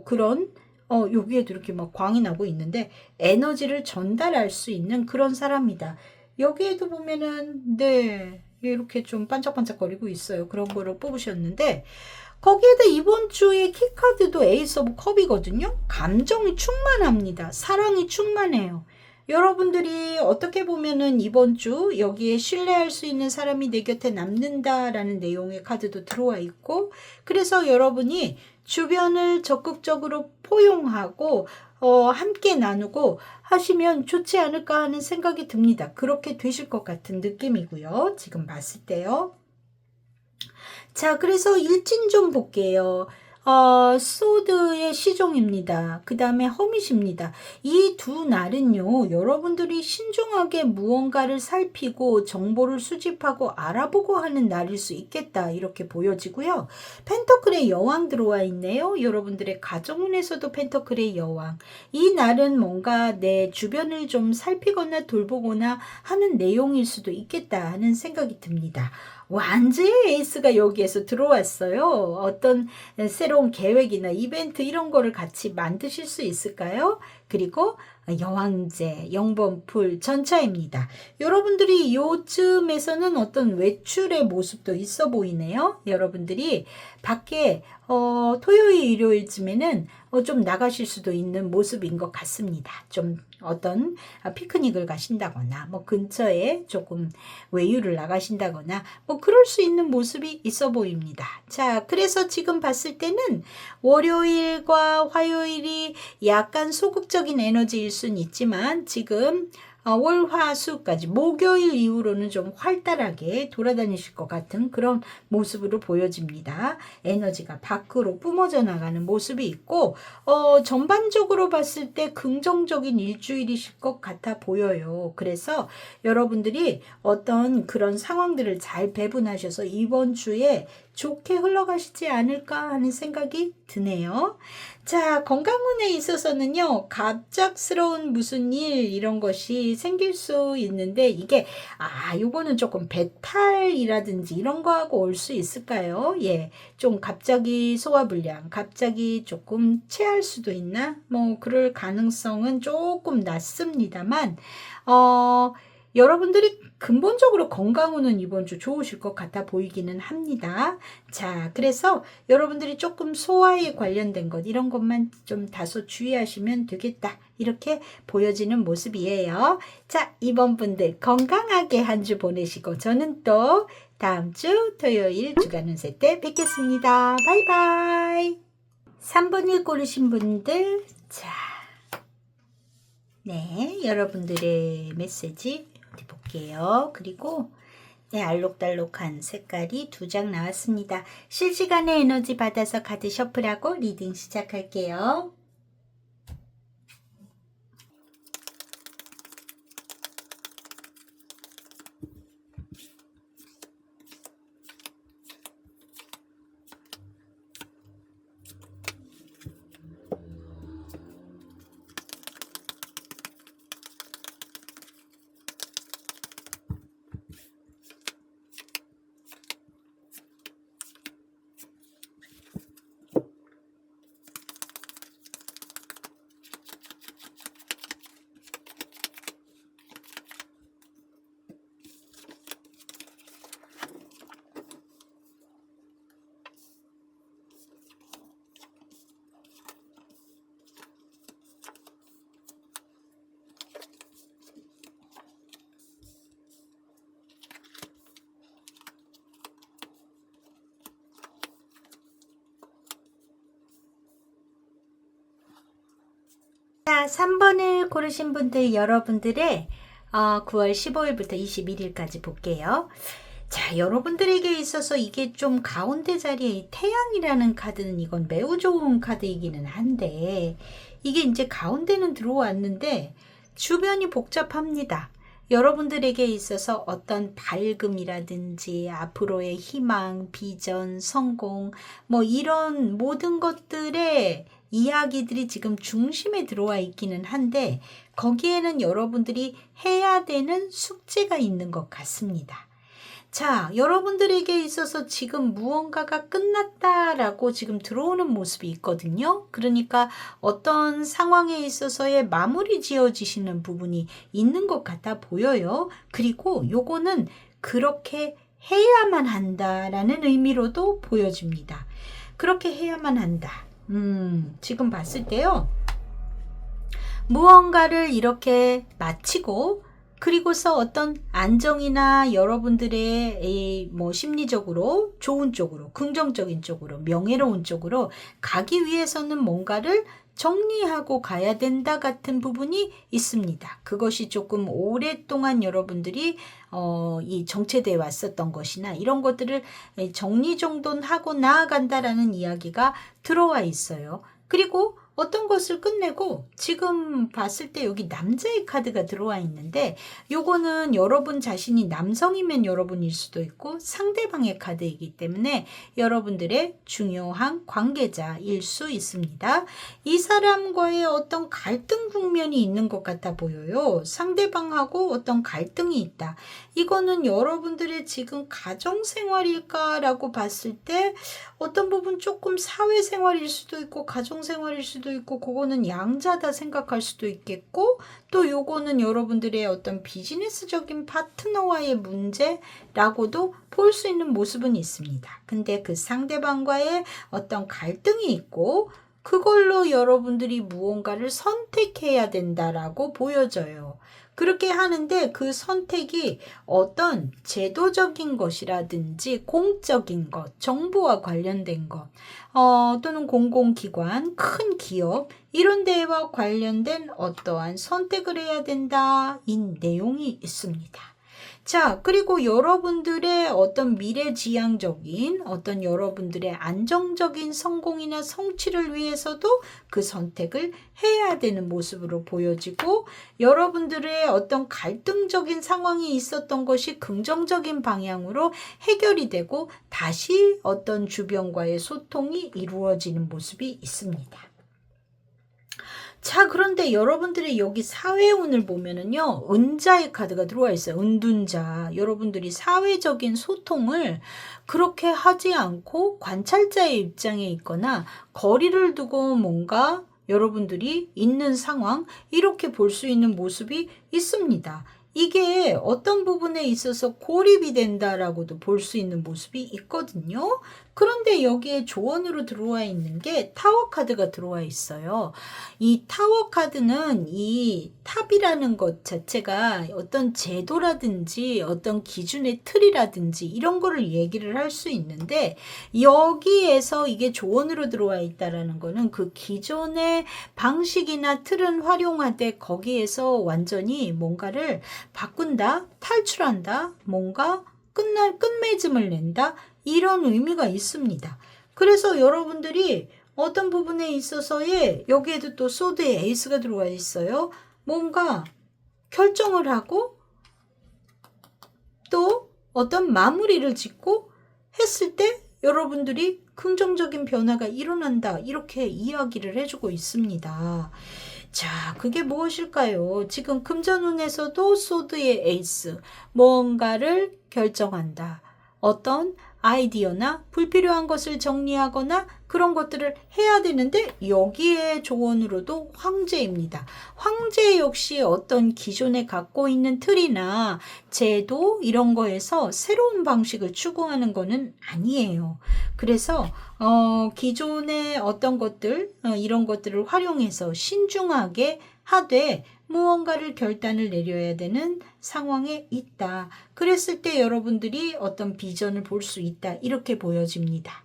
그런 여기에도 이렇게 막 광이 나고 있는데 에너지를 전달할 수 있는 그런 사람이다. 여기에도 보면은 네 이렇게 좀 반짝반짝거리고 있어요. 그런 거를 뽑으셨는데 거기에다 이번 주에 키카드도 에이스 오브 컵이거든요. 감정이 충만합니다. 사랑이 충만해요. 여러분들이 어떻게 보면은 이번 주 여기에 신뢰할 수 있는 사람이 내 곁에 남는다라는 내용의 카드도 들어와 있고 그래서 여러분이 주변을 적극적으로 포용하고 함께 나누고 하시면 좋지 않을까 하는 생각이 듭니다. 그렇게 되실 것 같은 느낌이고요. 지금 봤을 때요. 자, 그래서 일진 좀 볼게요. 소드의 시종입니다. 그 다음에 허밋입니다. 이 두 날은요, 여러분들이 신중하게 무언가를 살피고 정보를 수집하고 알아보고 하는 날일 수 있겠다. 이렇게 보여지고요. 펜터클의 여왕 들어와 있네요. 여러분들의 가정운에서도 펜터클의 여왕. 이 날은 뭔가 내 주변을 좀 살피거나 돌보거나 하는 내용일 수도 있겠다 하는 생각이 듭니다. 완전히 에이스가 여기에서 들어왔어요. 어떤 새로운 계획이나 이벤트 이런 거를 같이 만드실 수 있을까요? 그리고 여왕제, 영번풀, 전차입니다. 여러분들이 요즘에서는 어떤 외출의 모습도 있어 보이네요. 여러분들이 밖에 토요일, 일요일쯤에는 좀 나가실 수도 있는 모습인 것 같습니다. 좀 어떤 피크닉을 가신다거나 뭐 근처에 조금 외유를 나가신다거나 뭐 그럴 수 있는 모습이 있어 보입니다. 자, 그래서 지금 봤을 때는 월요일과 화요일이 약간 소극적인 에너지일 수는 있지만 지금 월, 화, 수까지 목요일 이후로는 좀 활달하게 돌아다니실 것 같은 그런 모습으로 보여집니다. 에너지가 밖으로 뿜어져 나가는 모습이 있고 전반적으로 봤을 때 긍정적인 일주일이실 것 같아 보여요. 그래서 여러분들이 어떤 그런 상황들을 잘 배분하셔서 이번 주에 좋게 흘러가시지 않을까 하는 생각이 드네요. 자, 건강운에 있어서는요, 갑작스러운 무슨 일 이런 것이 생길 수 있는데 이게 요거는 조금 배탈이라든지 이런 거하고 올 수 있을까요? 예, 좀 갑자기 소화불량, 갑자기 조금 체할 수도 있나? 뭐 그럴 가능성은 조금 낮습니다만 여러분들이 근본적으로 건강운은 이번 주 좋으실 것 같아 보이기는 합니다. 자, 그래서 여러분들이 조금 소화에 관련된 것 이런 것만 좀 다소 주의하시면 되겠다. 이렇게 보여지는 모습이에요. 자, 이번 분들 건강하게 한 주 보내시고 저는 또 다음 주 토요일 주간 운세 때 뵙겠습니다. 바이바이. 3번 1 고르신 분들 자, 네, 여러분들의 메시지 어디 볼게요. 그리고 네, 알록달록한 색깔이 2장 나왔습니다. 실시간에 에너지 받아서 카드 셔플하고 리딩 시작할게요. 자, 3번을 고르신 분들 여러분들의 9월 15일부터 21일까지 볼게요. 자, 여러분들에게 있어서 이게 좀 가운데 자리에 태양이라는 카드는 이건 매우 좋은 카드이기는 한데 이게 이제 가운데는 들어왔는데 주변이 복잡합니다. 여러분들에게 있어서 어떤 밝음이라든지 앞으로의 희망, 비전, 성공 뭐 이런 모든 것들의 이야기들이 지금 중심에 들어와 있기는 한데 거기에는 여러분들이 해야 되는 숙제가 있는 것 같습니다. 자, 여러분들에게 있어서 지금 무언가가 끝났다라고 지금 들어오는 모습이 있거든요. 그러니까 어떤 상황에 있어서의 마무리 지어지시는 부분이 있는 것 같아 보여요. 그리고 요거는 그렇게 해야만 한다라는 의미로도 보여집니다. 그렇게 해야만 한다. 지금 봤을 때요. 무언가를 이렇게 마치고 그리고서 어떤 안정이나 여러분들의 뭐 심리적으로 좋은 쪽으로, 긍정적인 쪽으로, 명예로운 쪽으로 가기 위해서는 뭔가를 정리하고 가야 된다 같은 부분이 있습니다. 그것이 조금 오랫동안 여러분들이 이 정체되어 왔었던 것이나 이런 것들을 정리정돈하고 나아간다라는 이야기가 들어와 있어요. 그리고 어떤 것을 끝내고 지금 봤을 때 여기 남자의 카드가 들어와 있는데 요거는 여러분 자신이 남성이면 여러분일 수도 있고 상대방의 카드이기 때문에 여러분들의 중요한 관계자일 수 있습니다. 이 사람과의 어떤 갈등 국면이 있는 것 같아 보여요. 상대방하고 어떤 갈등이 있다. 이거는 여러분들의 지금 가정생활일까라고 봤을 때 어떤 부분 조금 사회생활일 수도 있고 가정생활일 수도 있고 그거는 양자다 생각할 수도 있겠고 또 요거는 여러분들의 어떤 비즈니스적인 파트너와의 문제라고도 볼 수 있는 모습은 있습니다. 근데 그 상대방과의 어떤 갈등이 있고 그걸로 여러분들이 무언가를 선택해야 된다라고 보여져요. 그렇게 하는데 그 선택이 어떤 제도적인 것이라든지 공적인 것, 정부와 관련된 것, 또는 공공기관, 큰 기업 이런 데와 관련된 어떠한 선택을 해야 된다. 이 내용이 있습니다. 자, 그리고 여러분들의 어떤 미래지향적인 어떤 여러분들의 안정적인 성공이나 성취를 위해서도 그 선택을 해야 되는 모습으로 보여지고 여러분들의 어떤 갈등적인 상황이 있었던 것이 긍정적인 방향으로 해결이 되고 다시 어떤 주변과의 소통이 이루어지는 모습이 있습니다. 자, 그런데 여러분들이 여기 사회운을 보면은요, 은자의 카드가 들어와 있어요. 은둔자. 여러분들이 사회적인 소통을 그렇게 하지 않고 관찰자의 입장에 있거나 거리를 두고 뭔가 여러분들이 있는 상황, 이렇게 볼 수 있는 모습이 있습니다. 이게 어떤 부분에 있어서 고립이 된다라고도 볼 수 있는 모습이 있거든요. 그런데 여기에 조언으로 들어와 있는 게 타워 카드가 들어와 있어요. 이 타워 카드는 이 탑이라는 것 자체가 어떤 제도라든지 어떤 기준의 틀이라든지 이런 거를 얘기를 할 수 있는데 여기에서 이게 조언으로 들어와 있다라는 거는 그 기존의 방식이나 틀은 활용하되 거기에서 완전히 뭔가를 바꾼다, 탈출한다, 뭔가 끝맺음을 낸다 이런 의미가 있습니다. 그래서 여러분들이 어떤 부분에 있어서의 여기에도 또 소드의 에이스가 들어와 있어요. 뭔가 결정을 하고 또 어떤 마무리를 짓고 했을 때 여러분들이 긍정적인 변화가 일어난다 이렇게 이야기를 해주고 있습니다. 자, 그게 무엇일까요? 지금 금전운에서도 소드의 에이스, 뭔가를 결정한다. 어떤 아이디어나 불필요한 것을 정리하거나 그런 것들을 해야 되는데 여기에 조언으로도 황제입니다. 황제 역시 어떤 기존에 갖고 있는 틀이나 제도 이런 거에서 새로운 방식을 추구하는 거는 아니에요. 그래서 기존의 어떤 것들 이런 것들을 활용해서 신중하게 하되 무언가를 결단을 내려야 되는 상황에 있다. 그랬을 때 여러분들이 어떤 비전을 볼 수 있다. 이렇게 보여집니다.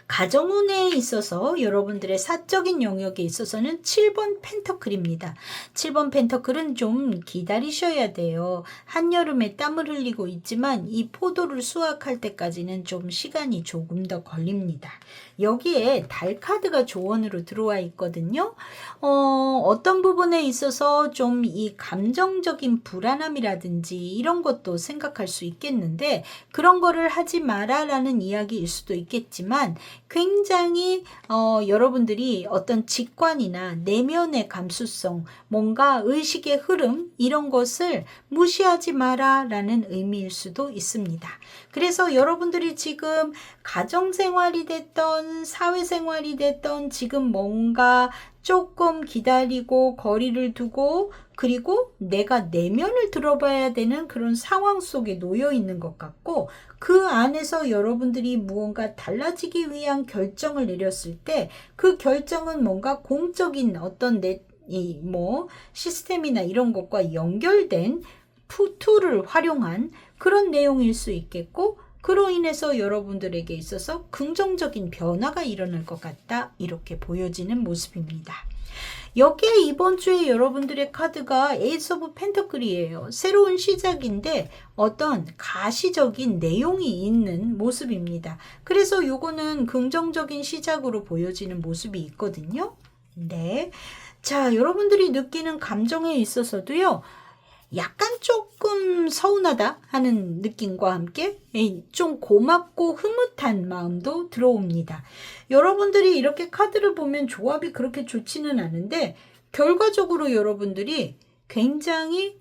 가정운에 있어서 여러분들의 사적인 영역에 있어서는 7번 펜터클입니다. 7번 펜터클은 좀 기다리셔야 돼요. 한여름에 땀을 흘리고 있지만 이 포도를 수확할 때까지는 좀 시간이 조금 더 걸립니다. 여기에 달 카드가 조언으로 들어와 있거든요. 어떤 부분에 있어서 좀 이 감정적인 불안함이라든지 이런 것도 생각할 수 있겠는데 그런 거를 하지 마라라는 이야기일 수도 있겠지만 굉장히 여러분들이 어떤 직관이나 내면의 감수성, 뭔가 의식의 흐름 이런 것을 무시하지 마라라는 의미일 수도 있습니다. 그래서 여러분들이 지금 가정생활이 됐던 사회생활이 됐던 지금 뭔가 조금 기다리고 거리를 두고 그리고 내가 내면을 들어봐야 되는 그런 상황 속에 놓여 있는 것 같고 그 안에서 여러분들이 무언가 달라지기 위한 결정을 내렸을 때 그 결정은 뭔가 공적인 어떤 시스템이나 이런 것과 연결된 툴을 활용한 그런 내용일 수 있겠고 그로 인해서 여러분들에게 있어서 긍정적인 변화가 일어날 것 같다 이렇게 보여지는 모습입니다. 여기에 이번 주에 여러분들의 카드가 에이스 오브 펜터클이에요. 새로운 시작인데 어떤 가시적인 내용이 있는 모습입니다. 그래서 요거는 긍정적인 시작으로 보여지는 모습이 있거든요. 네. 자, 여러분들이 느끼는 감정에 있어서도요. 약간 조금 서운하다 하는 느낌과 함께 좀 고맙고 흐뭇한 마음도 들어옵니다. 여러분들이 이렇게 카드를 보면 조합이 그렇게 좋지는 않은데 결과적으로 여러분들이 굉장히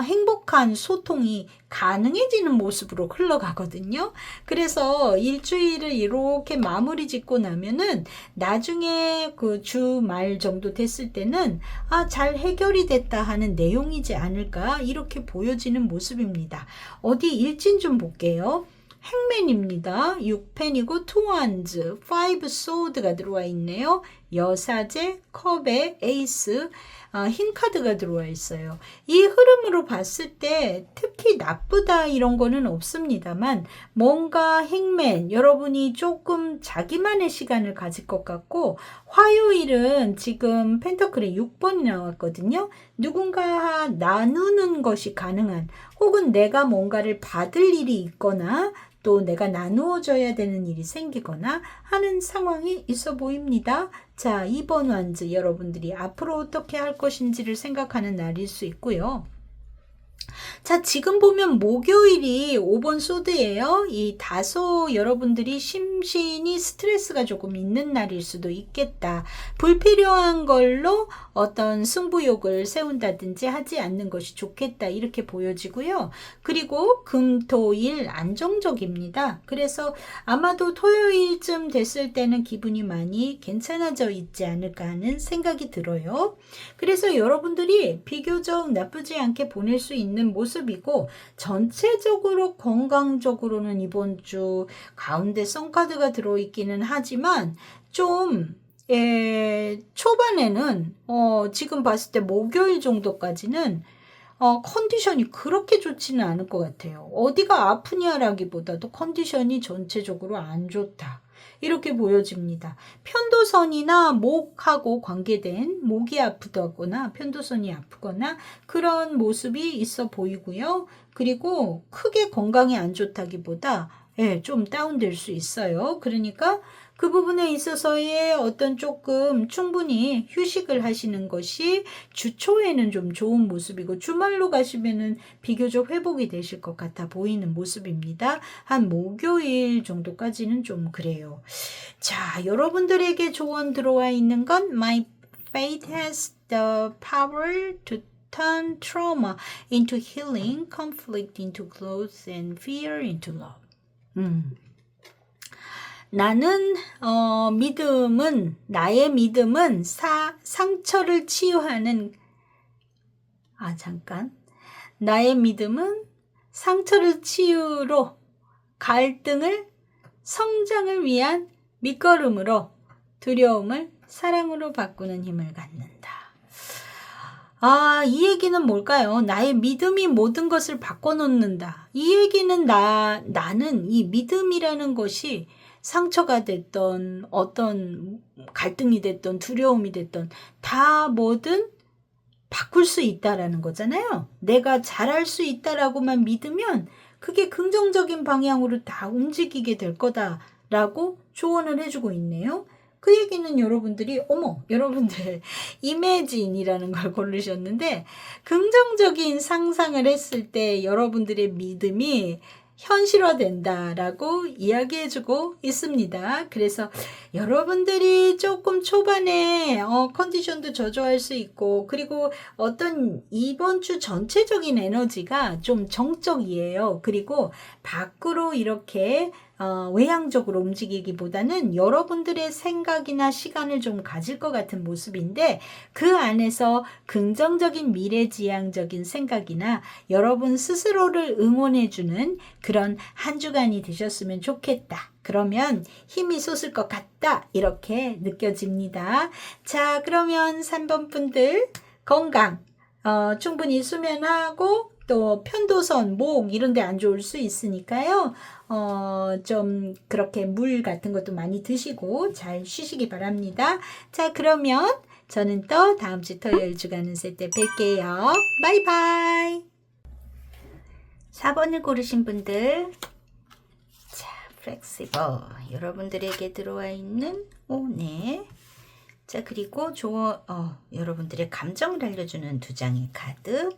행복한 소통이 가능해지는 모습으로 흘러가거든요. 그래서 일주일을 이렇게 마무리 짓고 나면은 나중에 그 주말 정도 됐을 때는 잘 해결이 됐다 하는 내용이지 않을까 이렇게 보여지는 모습입니다. 어디 일진 좀 볼게요. 행맨입니다. 6펜이고 2원즈, 5 소드가 들어와 있네요. 여사제, 컵에 에이스, 흰 카드가 들어와 있어요. 이 흐름으로 봤을 때 특히 나쁘다 이런 거는 없습니다만 뭔가 행맨 여러분이 조금 자기만의 시간을 가질 것 같고 화요일은 지금 펜터클의 6번이 나왔거든요. 누군가 나누는 것이 가능한 혹은 내가 뭔가를 받을 일이 있거나 또 내가 나누어줘야 되는 일이 생기거나 하는 상황이 있어 보입니다. 자, 2번 완즈 여러분들이 앞으로 어떻게 할 것인지를 생각하는 날일 수 있고요. 자, 지금 보면 목요일이 5번 소드예요. 이 다소 여러분들이 심신이 스트레스가 조금 있는 날일 수도 있겠다. 불필요한 걸로 어떤 승부욕을 세운다든지 하지 않는 것이 좋겠다. 이렇게 보여지고요. 그리고 금, 토, 일 안정적입니다. 그래서 아마도 토요일쯤 됐을 때는 기분이 많이 괜찮아져 있지 않을까 하는 생각이 들어요. 그래서 여러분들이 비교적 나쁘지 않게 보낼 수 있는 모습이고 전체적으로 건강적으로는 이번 주 가운데 선카드가 들어있기는 하지만 좀 초반에는 지금 봤을 때 목요일 정도까지는 컨디션이 그렇게 좋지는 않을 것 같아요. 어디가 아프냐라기보다도 컨디션이 전체적으로 안 좋다. 이렇게 보여집니다. 편도선이나 목하고 관계된 목이 아프다거나 편도선이 아프거나 그런 모습이 있어 보이고요. 그리고 크게 건강이 안 좋다기보다 좀 다운될 수 있어요. 그러니까 그 부분에 있어서의 어떤 조금 충분히 휴식을 하시는 것이 주 초에는 좀 좋은 모습이고 주말로 가시면은 비교적 회복이 되실 것 같아 보이는 모습입니다. 한 목요일 정도까지는 좀 그래요. 자, 여러분들에게 조언 들어와 있는 건 My faith has the power to turn trauma into healing, conflict into growth, and fear into love. 나는 나의 믿음은 상처를 치유하는 나의 믿음은 상처를 치유로 갈등을 성장을 위한 밑거름으로 두려움을 사랑으로 바꾸는 힘을 갖는다. 이 얘기는 뭘까요? 나의 믿음이 모든 것을 바꿔놓는다. 이 얘기는 나는 이 믿음이라는 것이 상처가 됐던 어떤 갈등이 됐던 두려움이 됐던 다 뭐든 바꿀 수 있다라는 거잖아요. 내가 잘할 수 있다라고만 믿으면 그게 긍정적인 방향으로 다 움직이게 될 거다라고 조언을 해주고 있네요. 그 얘기는 여러분들이 어머 여러분들 이매진이라는 걸 고르셨는데 긍정적인 상상을 했을 때 여러분들의 믿음이 현실화된다라고 이야기해주고 있습니다. 그래서 여러분들이 조금 초반에 컨디션도 저조할 수 있고 그리고 어떤 이번 주 전체적인 에너지가 좀 정적이에요. 그리고 밖으로 이렇게 외향적으로 움직이기보다는 여러분들의 생각이나 시간을 좀 가질 것 같은 모습인데 그 안에서 긍정적인 미래지향적인 생각이나 여러분 스스로를 응원해주는 그런 한 주간이 되셨으면 좋겠다. 그러면 힘이 솟을 것 같다. 이렇게 느껴집니다. 자, 그러면 3번 분들 건강 충분히 수면하고 또 편도선, 목 이런 데 안 좋을 수 있으니까요. 좀 그렇게 물 같은 것도 많이 드시고 잘 쉬시기 바랍니다. 자, 그러면 저는 또 다음 주 토요일 주간 운세 때 뵐게요. 바이바이. 4번을 고르신 분들 자, 플렉시블 여러분들에게 들어와 있는 네. 자, 그리고 여러분들의 감정을 알려주는 2장의 카드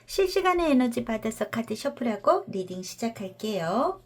실시간의 에너지 받아서 카드 셔플하고 리딩 시작할게요.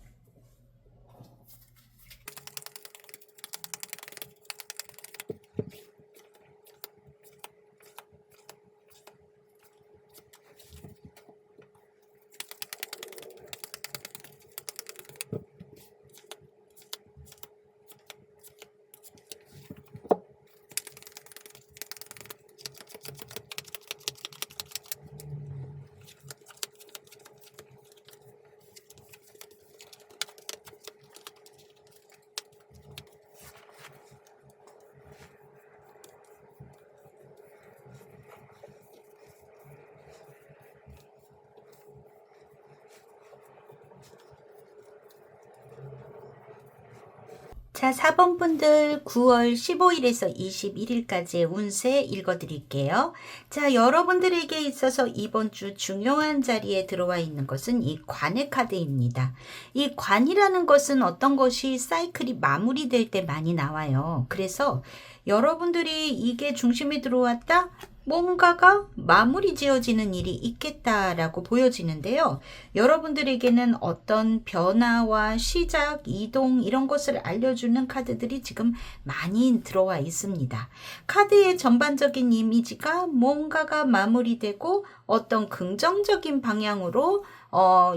자, 4번 분들 9월 15일에서 21일까지의 운세 읽어드릴게요. 자, 여러분들에게 있어서 이번 주 중요한 자리에 들어와 있는 것은 이 관의 카드입니다. 이 관이라는 것은 어떤 것이 사이클이 마무리될 때 많이 나와요. 그래서 여러분들이 이게 중심에 들어왔다? 뭔가가 마무리 지어지는 일이 있겠다라고 보여지는데요. 여러분들에게는 어떤 변화와 시작, 이동 이런 것을 알려주는 카드들이 지금 많이 들어와 있습니다. 카드의 전반적인 이미지가 뭔가가 마무리되고 어떤 긍정적인 방향으로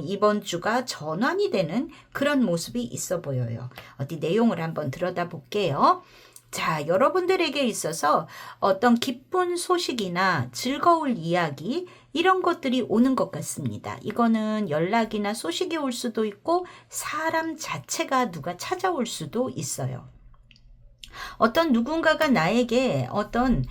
이번 주가 전환이 되는 그런 모습이 있어 보여요. 어디 내용을 한번 들여다 볼게요. 자, 여러분들에게 있어서 어떤 기쁜 소식이나 즐거울 이야기 이런 것들이 오는 것 같습니다. 이거는 연락이나 소식이 올 수도 있고 사람 자체가 누가 찾아올 수도 있어요. 어떤 누군가가 나에게 어떤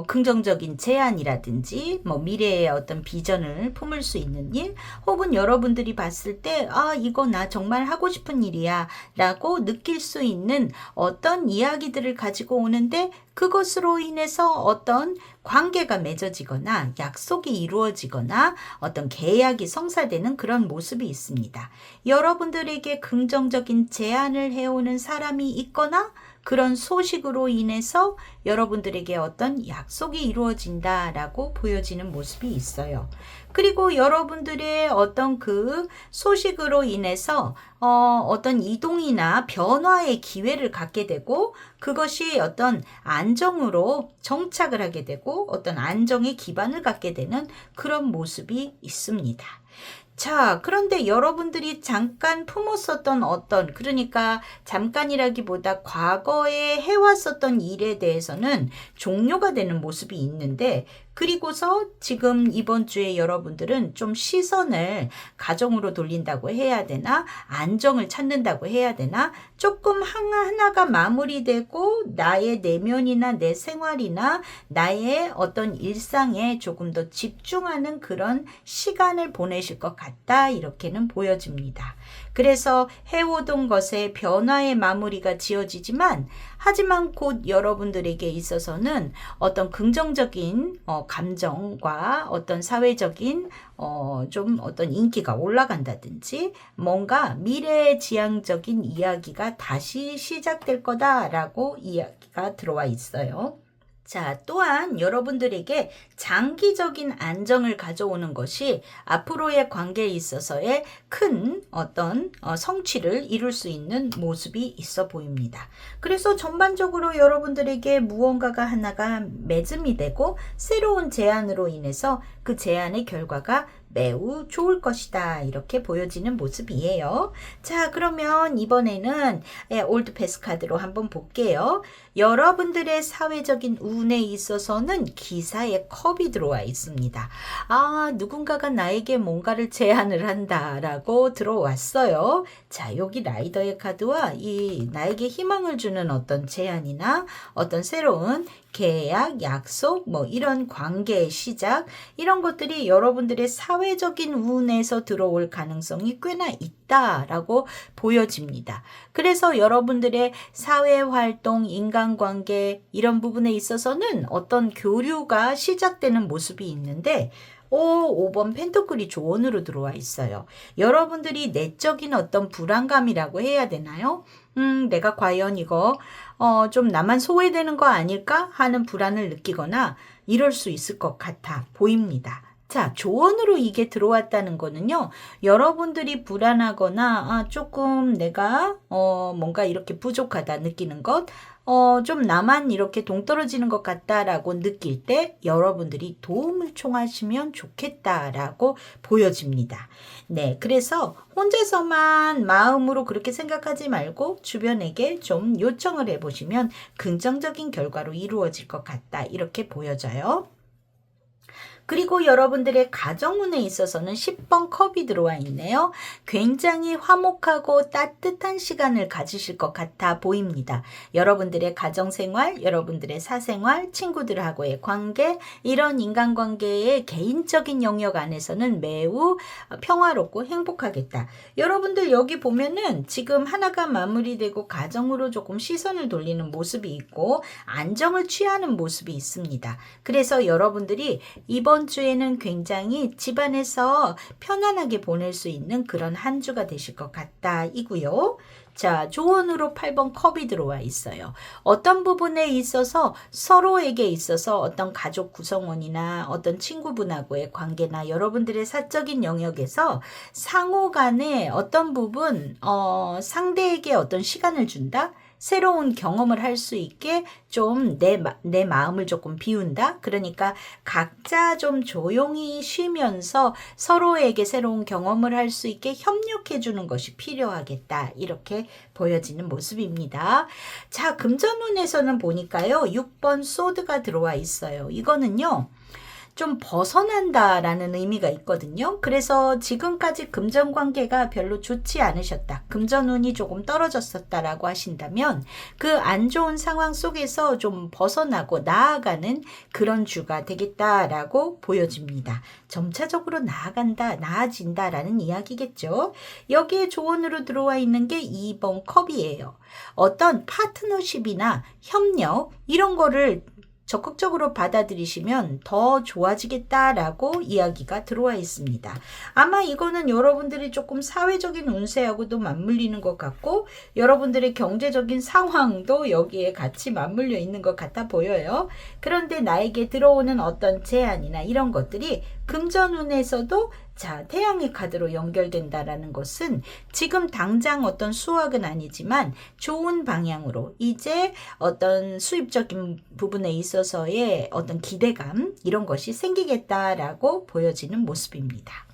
긍정적인 제안이라든지 뭐 미래의 어떤 비전을 품을 수 있는 일 혹은 여러분들이 봤을 때 이거 나 정말 하고 싶은 일이야 라고 느낄 수 있는 어떤 이야기들을 가지고 오는데 그것으로 인해서 어떤 관계가 맺어지거나 약속이 이루어지거나 어떤 계약이 성사되는 그런 모습이 있습니다. 여러분들에게 긍정적인 제안을 해오는 사람이 있거나 그런 소식으로 인해서 여러분들에게 어떤 약속이 이루어진다라고 보여지는 모습이 있어요. 그리고 여러분들의 어떤 그 소식으로 인해서 어떤 이동이나 변화의 기회를 갖게 되고 그것이 어떤 안정으로 정착을 하게 되고 어떤 안정의 기반을 갖게 되는 그런 모습이 있습니다. 자, 그런데 여러분들이 잠깐 품었었던 그러니까 잠깐이라기보다 과거에 해왔었던 일에 대해서는 종료가 되는 모습이 있는데 그리고서 지금 이번 주에 여러분들은 좀 시선을 가정으로 돌린다고 해야 되나 안정을 찾는다고 해야 되나 조금 하나가 마무리되고 나의 내면이나 내 생활이나 나의 어떤 일상에 조금 더 집중하는 그런 시간을 보내실 것 같다 이렇게는 보여집니다. 그래서 해오던 것에 변화의 마무리가 지어지지만 하지만 곧 여러분들에게 있어서는 어떤 긍정적인 감정과 어떤 사회적인 좀 어떤 인기가 올라간다든지 뭔가 미래지향적인 이야기가 다시 시작될 거다라고 이야기가 들어와 있어요. 자, 또한 여러분들에게 장기적인 안정을 가져오는 것이 앞으로의 관계에 있어서의 큰 어떤 성취를 이룰 수 있는 모습이 있어 보입니다. 그래서 전반적으로 여러분들에게 무언가가 하나가 맺음이 되고 새로운 제안으로 인해서 그 제안의 결과가 매우 좋을 것이다. 이렇게 보여지는 모습이에요. 자, 그러면 이번에는 올드 패스 카드로 한번 볼게요. 여러분들의 사회적인 운에 있어서는 기사의 컵이 들어와 있습니다. 아, 누군가가 나에게 뭔가를 제안을 한다라고 들어왔어요. 자, 여기 라이더의 카드와 이 나에게 희망을 주는 어떤 제안이나 어떤 새로운 계약, 약속, 뭐 이런 관계의 시작, 이런 것들이 여러분들의 사회적인 운에서 들어올 가능성이 꽤나 있다라고 보여집니다. 그래서 여러분들의 사회활동, 인간관계 이런 부분에 있어서는 어떤 교류가 시작되는 모습이 있는데 5번 펜터클이 조언으로 들어와 있어요. 여러분들이 내적인 어떤 불안감이라고 해야 되나요? 내가 과연 이거 좀 나만 소외되는 거 아닐까 하는 불안을 느끼거나 이럴 수 있을 것 같아 보입니다. 자, 조언으로 이게 들어왔다는 거는요, 여러분들이 불안하거나 조금 내가 뭔가 이렇게 부족하다 느끼는 것, 좀 나만 이렇게 동떨어지는 것 같다라고 느낄 때 여러분들이 도움을 청하시면 좋겠다라고 보여집니다. 네, 그래서 혼자서만 마음으로 그렇게 생각하지 말고 주변에게 좀 요청을 해보시면 긍정적인 결과로 이루어질 것 같다. 이렇게 보여져요. 그리고 여러분들의 가정운에 있어서는 10번 컵이 들어와 있네요. 굉장히 화목하고 따뜻한 시간을 가지실 것 같아 보입니다. 여러분들의 가정생활, 여러분들의 사생활, 친구들하고의 관계, 이런 인간관계의 개인적인 영역 안에서는 매우 평화롭고 행복하겠다. 여러분들 여기 보면은 지금 하나가 마무리되고 가정으로 조금 시선을 돌리는 모습이 있고 안정을 취하는 모습이 있습니다. 그래서 여러분들이 이번 주에는 굉장히 집안에서 편안하게 보낼 수 있는 그런 한 주가 되실 것 같다 이고요. 자, 조언으로 8번 컵이 들어와 있어요. 어떤 부분에 있어서 서로에게 있어서 어떤 가족 구성원이나 어떤 친구분하고의 관계나 여러분들의 사적인 영역에서 상호 간에 어떤 부분 상대에게 어떤 시간을 준다? 새로운 경험을 할 수 있게 좀 내 마음을 조금 비운다. 그러니까 각자 좀 조용히 쉬면서 서로에게 새로운 경험을 할 수 있게 협력해 주는 것이 필요하겠다. 이렇게 보여지는 모습입니다. 자, 금전운에서는 보니까요. 6번 소드가 들어와 있어요. 이거는요. 좀 벗어난다라는 의미가 있거든요. 그래서 지금까지 금전관계가 별로 좋지 않으셨다. 금전운이 조금 떨어졌었다라고 하신다면 그 안 좋은 상황 속에서 좀 벗어나고 나아가는 그런 주가 되겠다라고 보여집니다. 점차적으로 나아간다, 나아진다라는 이야기겠죠. 여기에 조언으로 들어와 있는 게 2번 컵이에요. 어떤 파트너십이나 협력 이런 거를 적극적으로 받아들이시면 더 좋아지겠다라고 이야기가 들어와 있습니다. 아마 이거는 여러분들이 조금 사회적인 운세하고도 맞물리는 것 같고 여러분들의 경제적인 상황도 여기에 같이 맞물려 있는 것 같아 보여요. 그런데 나에게 들어오는 어떤 제안이나 이런 것들이 금전운에서도 자, 태양의 카드로 연결된다라는 것은 지금 당장 어떤 수확은 아니지만 좋은 방향으로 이제 어떤 수입적인 부분에 있어서의 어떤 기대감 이런 것이 생기겠다라고 보여지는 모습입니다.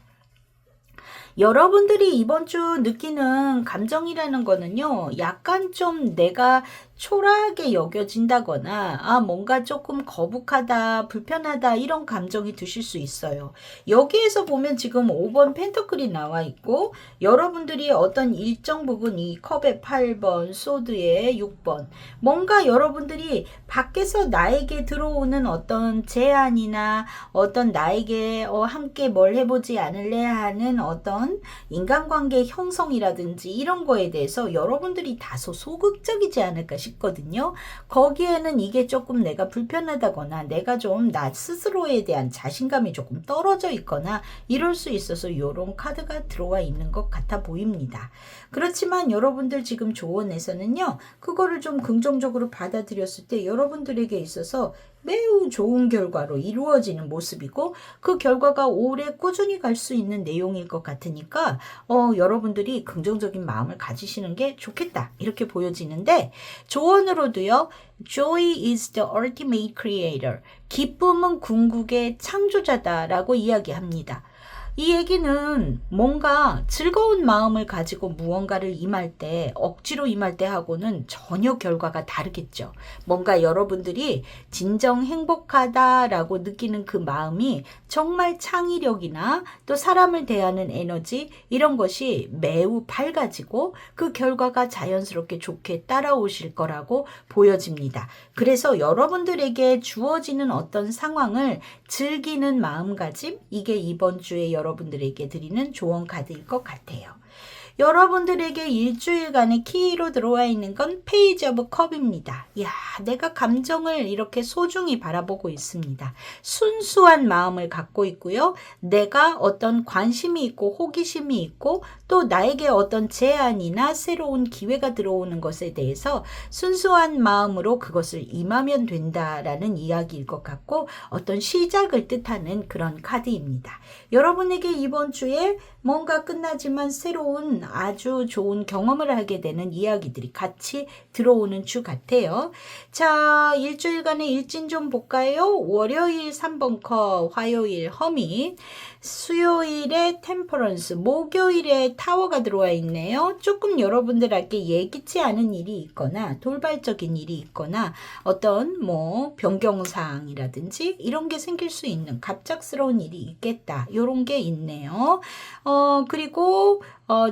여러분들이 이번 주 느끼는 감정이라는 거는요, 약간 좀 내가 초라하게 여겨진다거나 뭔가 조금 거북하다, 불편하다 이런 감정이 드실 수 있어요. 여기에서 보면 지금 5번 펜터클이 나와 있고 여러분들이 어떤 일정 부분 이 컵의 8번, 소드의 6번 뭔가 여러분들이 밖에서 나에게 들어오는 어떤 제안이나 어떤 나에게 함께 뭘 해보지 않을래 하는 어떤 인간관계 형성이라든지 이런 거에 대해서 여러분들이 다소 소극적이지 않을까 싶거든요. 거기에는 이게 조금 내가 불편하다거나 내가 좀 나 스스로에 대한 자신감이 조금 떨어져 있거나 이럴 수 있어서 이런 카드가 들어와 있는 것 같아 보입니다. 그렇지만 여러분들 지금 조언에서는요. 그거를 좀 긍정적으로 받아들였을 때 여러분들에게 있어서 매우 좋은 결과로 이루어지는 모습이고 그 결과가 오래 꾸준히 갈 수 있는 내용일 것 같으니까 여러분들이 긍정적인 마음을 가지시는 게 좋겠다 이렇게 보여지는데 조언으로도요. Joy is the ultimate creator. 기쁨은 궁극의 창조자다라고 이야기합니다. 이 얘기는 뭔가 즐거운 마음을 가지고 무언가를 임할 때 억지로 임할 때 하고는 전혀 결과가 다르겠죠. 뭔가 여러분들이 진정 행복하다라고 느끼는 그 마음이 정말 창의력이나 또 사람을 대하는 에너지 이런 것이 매우 밝아지고 그 결과가 자연스럽게 좋게 따라오실 거라고 보여집니다. 그래서 여러분들에게 주어지는 어떤 상황을 즐기는 마음가짐 이게 이번 주에 여러분들에게 드리는 조언 카드일 것 같아요. 여러분들에게 일주일간의 키로 들어와 있는 건 페이지 오브 컵입니다. 이야, 내가 감정을 이렇게 소중히 바라보고 있습니다. 순수한 마음을 갖고 있고요. 내가 어떤 관심이 있고 호기심이 있고 또 나에게 어떤 제안이나 새로운 기회가 들어오는 것에 대해서 순수한 마음으로 그것을 임하면 된다라는 이야기일 것 같고 어떤 시작을 뜻하는 그런 카드입니다. 여러분에게 이번 주에 뭔가 끝나지만 새로운 아주 좋은 경험을 하게 되는 이야기들이 같이 들어오는 주 같아요. 자, 일주일간의 일진 좀 볼까요? 월요일 3번 컵, 화요일 허밋, 수요일에 템퍼런스, 목요일에 타워가 들어와 있네요. 조금 여러분들에게 예기치 않은 일이 있거나 돌발적인 일이 있거나 어떤 변경사항이라든지 이런 게 생길 수 있는 갑작스러운 일이 있겠다. 이런 게 있네요. 그리고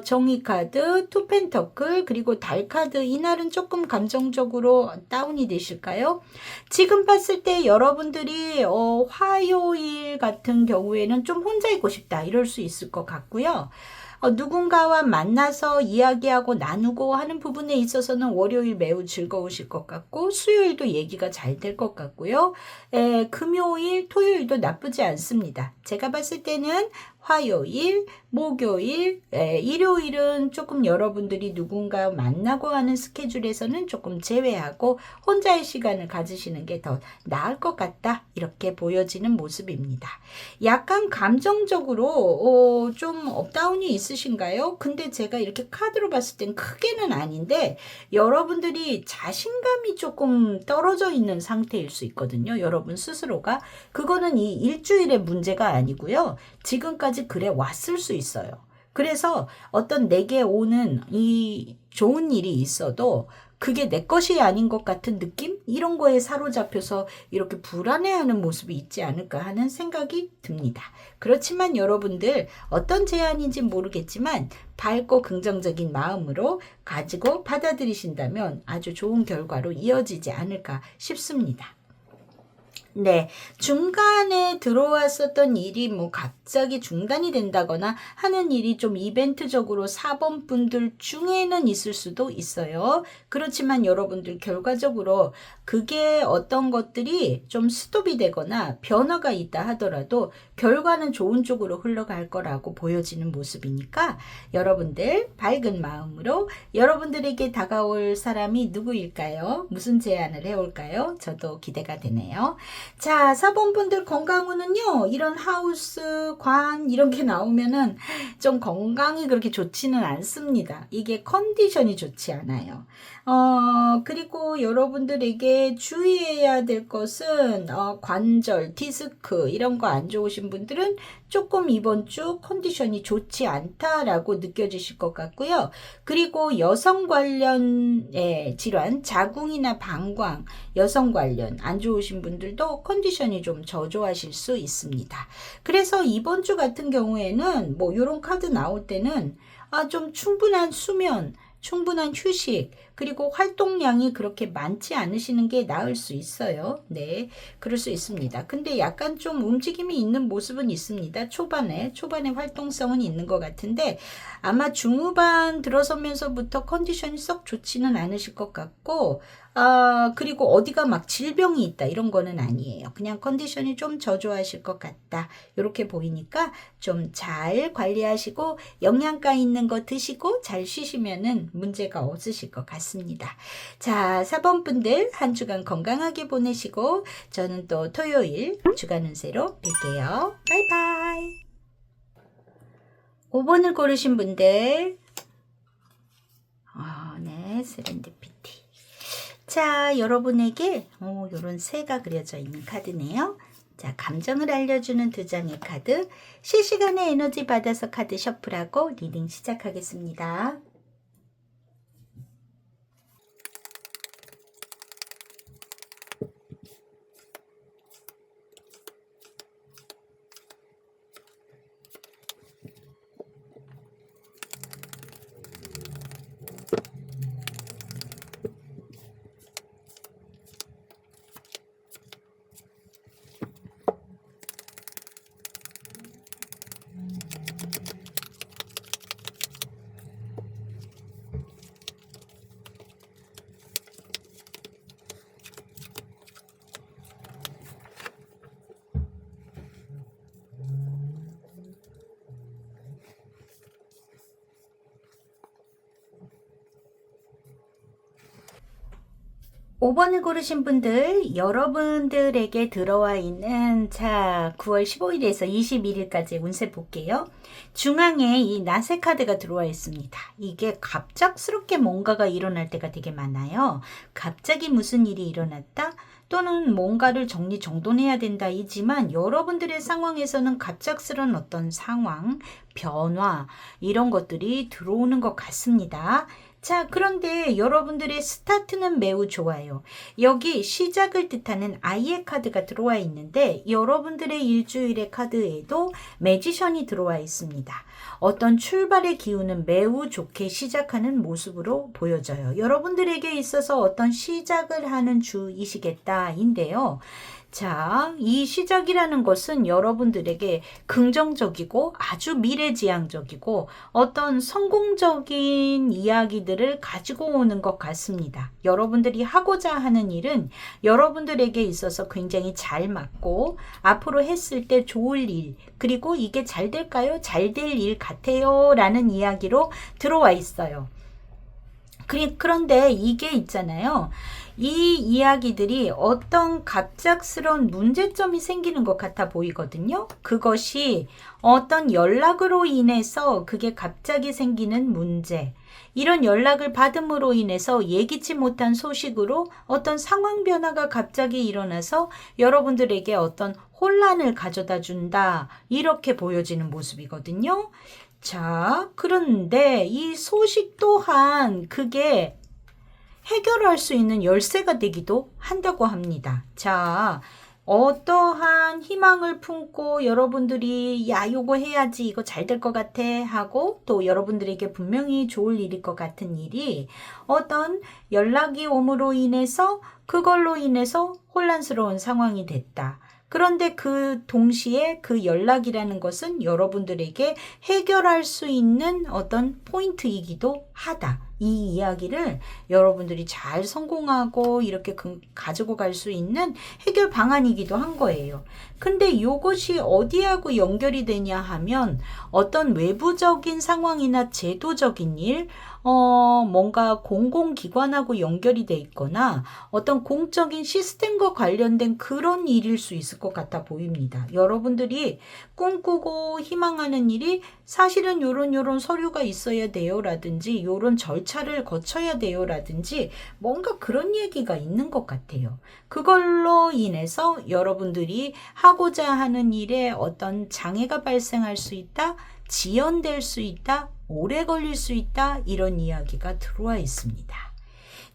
정의카드, 투펜터클, 그리고 달카드 이날은 조금 감정적으로 다운이 되실까요? 지금 봤을 때 여러분들이 화요일 같은 경우에는 좀 혼자 있고 싶다 이럴 수 있을 것 같고요. 누군가와 만나서 이야기하고 나누고 하는 부분에 있어서는 월요일 매우 즐거우실 것 같고 수요일도 얘기가 잘 될 것 같고요. 금요일, 토요일도 나쁘지 않습니다. 제가 봤을 때는 화요일, 목요일, 일요일은 조금 여러분들이 누군가 만나고 하는 스케줄에서는 조금 제외하고 혼자의 시간을 가지시는 게 더 나을 것 같다. 이렇게 보여지는 모습입니다. 약간 감정적으로 좀 업다운이 있으신가요? 근데 제가 이렇게 카드로 봤을 땐 크게는 아닌데 여러분들이 자신감이 조금 떨어져 있는 상태일 수 있거든요. 여러분 스스로가. 그거는 이 일주일의 문제가 아니고요. 지금까지 그래 왔을 수 있어요. 그래서 어떤 내게 오는 이 좋은 일이 있어도 그게 내 것이 아닌 것 같은 느낌? 이런 거에 사로잡혀서 이렇게 불안해하는 모습이 있지 않을까 하는 생각이 듭니다. 그렇지만 여러분들 어떤 제안인지 모르겠지만 밝고 긍정적인 마음으로 가지고 받아들이신다면 아주 좋은 결과로 이어지지 않을까 싶습니다. 네, 중간에 들어왔었던 일이 갑자기 중단이 된다거나 하는 일이 좀 이벤트적으로 4번 분들 중에는 있을 수도 있어요. 그렇지만 여러분들 결과적으로 그게 어떤 것들이 좀 스톱이 되거나 변화가 있다 하더라도 결과는 좋은 쪽으로 흘러갈 거라고 보여지는 모습이니까 여러분들 밝은 마음으로 여러분들에게 다가올 사람이 누구일까요? 무슨 제안을 해올까요? 저도 기대가 되네요. 자, 4번 분들 건강운은요, 이런 하우스, 관, 이런 게 나오면은 좀 건강이 그렇게 좋지는 않습니다. 이게 컨디션이 좋지 않아요. 그리고 여러분들에게 주의해야 될 것은 관절, 디스크 이런 거 안 좋으신 분들은 조금 이번 주 컨디션이 좋지 않다라고 느껴지실 것 같고요. 그리고 여성 관련의 질환, 자궁이나 방광, 여성 관련 안 좋으신 분들도 컨디션이 좀 저조하실 수 있습니다. 그래서 이번 주 같은 경우에는 뭐 이런 카드 나올 때는 좀 충분한 수면, 충분한 휴식, 그리고 활동량이 그렇게 많지 않으시는 게 나을 수 있어요. 네, 그럴 수 있습니다. 근데 약간 좀 움직임이 있는 모습은 있습니다. 초반에 활동성은 있는 것 같은데 아마 중후반 들어서면서부터 컨디션이 썩 좋지는 않으실 것 같고 그리고 어디가 막 질병이 있다 이런 거는 아니에요. 그냥 컨디션이 좀 저조하실 것 같다. 이렇게 보이니까 좀 잘 관리하시고 영양가 있는 거 드시고 잘 쉬시면은 문제가 없으실 것 같습니다. 자, 4번 분들 한 주간 건강하게 보내시고 저는 또 토요일 주간 운세로 뵐게요. 바이바이. 5번을 고르신 분들 네, 세렌디피티. 자, 여러분에게 요런 새가 그려져 있는 카드네요. 자, 감정을 알려주는 두 장의 카드. 실시간에 에너지 받아서 카드 셔플하고 리딩 시작하겠습니다. 오 번을 고르신 분들, 여러분들에게 들어와 있는 9월 15일에서 21일까지 운세 볼게요. 중앙에 이 나세 카드가 들어와 있습니다. 이게 갑작스럽게 뭔가가 일어날 때가 되게 많아요. 갑자기 무슨 일이 일어났다? 또는 뭔가를 정리정돈해야 된다 이지만 여러분들의 상황에서는 갑작스러운 어떤 상황, 변화 이런 것들이 들어오는 것 같습니다. 자, 그런데 여러분들의 스타트는 매우 좋아요. 여기 시작을 뜻하는 아이의 카드가 들어와 있는데 여러분들의 일주일의 카드에도 매지션이 들어와 있습니다. 어떤 출발의 기운은 매우 좋게 시작하는 모습으로 보여져요. 여러분들에게 있어서 어떤 시작을 하는 주이시겠다인데요. 자, 이 시작이라는 것은 여러분들에게 긍정적이고 아주 미래지향적이고 어떤 성공적인 이야기들을 가지고 오는 것 같습니다. 여러분들이 하고자 하는 일은 여러분들에게 있어서 굉장히 잘 맞고 앞으로 했을 때 좋을 일, 그리고 이게 잘 될까요? 잘 될 일 같아요 라는 이야기로 들어와 있어요. 그런데 이게 있잖아요. 이 이야기들이 어떤 갑작스러운 문제점이 생기는 것 같아 보이거든요. 그것이 어떤 연락으로 인해서 그게 갑자기 생기는 문제, 이런 연락을 받음으로 인해서 예기치 못한 소식으로 어떤 상황 변화가 갑자기 일어나서 여러분들에게 어떤 혼란을 가져다 준다, 이렇게 보여지는 모습이거든요. 자, 그런데 이 소식 또한 그게 해결할 수 있는 열쇠가 되기도 한다고 합니다. 자, 어떠한 희망을 품고 여러분들이 요거 해야지, 이거 잘 될 것 같아 하고 또 여러분들에게 분명히 좋을 일일 것 같은 일이 어떤 연락이 옴으로 인해서 그걸로 인해서 혼란스러운 상황이 됐다. 그런데 그 동시에 그 연락이라는 것은 여러분들에게 해결할 수 있는 어떤 포인트이기도 하다. 이 이야기를 여러분들이 잘 성공하고 이렇게 가지고 갈 수 있는 해결 방안이기도 한 거예요. 근데 이것이 어디하고 연결이 되냐 하면 어떤 외부적인 상황이나 제도적인 일, 뭔가 공공기관하고 연결이 돼 있거나 어떤 공적인 시스템과 관련된 그런 일일 수 있을 것 같아 보입니다. 여러분들이 꿈꾸고 희망하는 일이 사실은 요런 서류가 있어야 돼요 라든지 요런 절차 절차를 거쳐야 돼요 라든지 뭔가 그런 얘기가 있는 것 같아요. 그걸로 인해서 여러분들이 하고자 하는 일에 어떤 장애가 발생할 수 있다, 지연될 수 있다, 오래 걸릴 수 있다, 이런 이야기가 들어와 있습니다.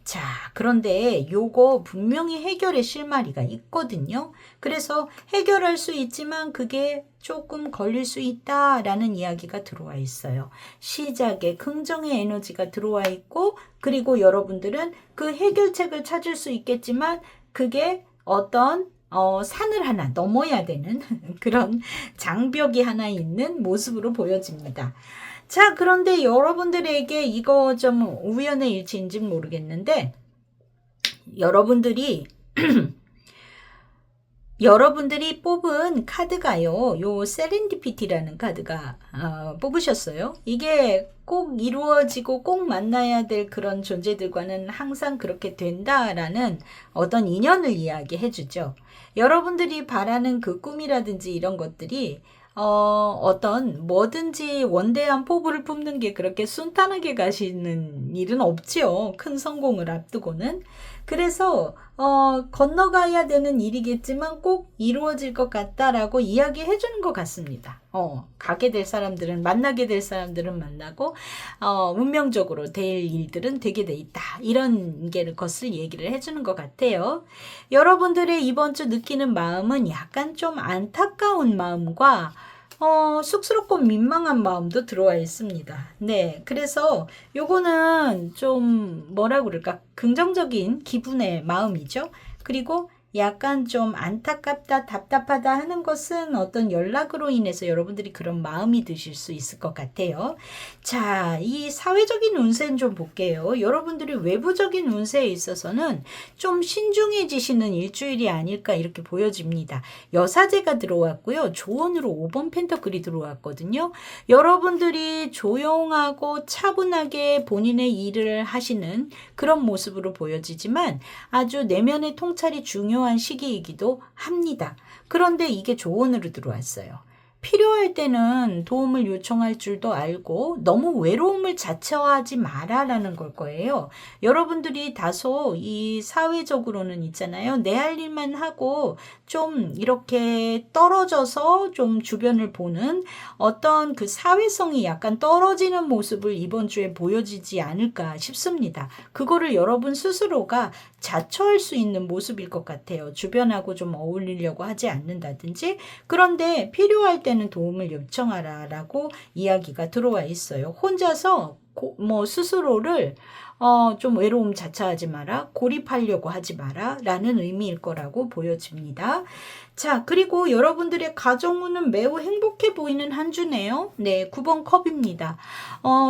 자, 그런데 요거 분명히 해결의 실마리가 있거든요. 그래서 해결할 수 있지만 그게 조금 걸릴 수 있다라는 이야기가 들어와 있어요. 시작에 긍정의 에너지가 들어와 있고, 그리고 여러분들은 그 해결책을 찾을 수 있겠지만 그게 어떤 산을 하나 넘어야 되는 그런 장벽이 하나 있는 모습으로 보여집니다. 자, 그런데 여러분들에게 이거 좀 우연의 일치인지는 모르겠는데, 여러분들이 뽑은 카드가요, 요 세렌디피티라는 카드가 뽑으셨어요. 이게 꼭 이루어지고 꼭 만나야 될 그런 존재들과는 항상 그렇게 된다라는 어떤 인연을 이야기해 주죠. 여러분들이 바라는 그 꿈이라든지 이런 것들이 어떤 뭐든지 원대한 포부를 품는 게 그렇게 순탄하게 가시는 일은 없지요. 큰 성공을 앞두고는. 그래서 건너가야 되는 일이겠지만 꼭 이루어질 것 같다라고 이야기해 주는 것 같습니다. 가게 될 사람들은, 만나게 될 사람들은 만나고 운명적으로 될 일들은 되게 돼 있다. 이런 것을 얘기를 해주는 것 같아요. 여러분들의 이번 주 느끼는 마음은 약간 좀 안타까운 마음과 쑥스럽고 민망한 마음도 들어와 있습니다. 네, 그래서 요거는 좀 뭐라 그럴까, 긍정적인 기분의 마음이죠. 그리고 약간 좀 안타깝다, 답답하다 하는 것은 어떤 연락으로 인해서 여러분들이 그런 마음이 드실 수 있을 것 같아요. 자, 이 사회적인 운세는 좀 볼게요. 여러분들이 외부적인 운세에 있어서는 좀 신중해지시는 일주일이 아닐까 이렇게 보여집니다. 여사제가 들어왔고요. 조언으로 5번 펜터클이 들어왔거든요. 여러분들이 조용하고 차분하게 본인의 일을 하시는 그런 모습으로 보여지지만 아주 내면의 통찰이 중요한 시기이기도 합니다. 그런데 이게 조언으로 들어왔어요. 필요할 때는 도움을 요청할 줄도 알고 너무 외로움을 자처하지 마라라는 걸 거예요. 여러분들이 다소 이 사회적으로는 있잖아요. 내 할 일만 하고 좀 이렇게 떨어져서 좀 주변을 보는 어떤 그 사회성이 약간 떨어지는 모습을 이번 주에 보여지지 않을까 싶습니다. 그거를 여러분 스스로가 자처할 수 있는 모습일 것 같아요. 주변하고 좀 어울리려고 하지 않는다든지. 그런데 필요할 때는 도움을 요청하라 라고 이야기가 들어와 있어요. 혼자서 스스로를 좀 외로움 자처하지 마라, 고립하려고 하지 마라 라는 의미일 거라고 보여집니다. 자, 그리고 여러분들의 가정운은 매우 행복해 보이는 한 주네요. 네, 9번 컵입니다.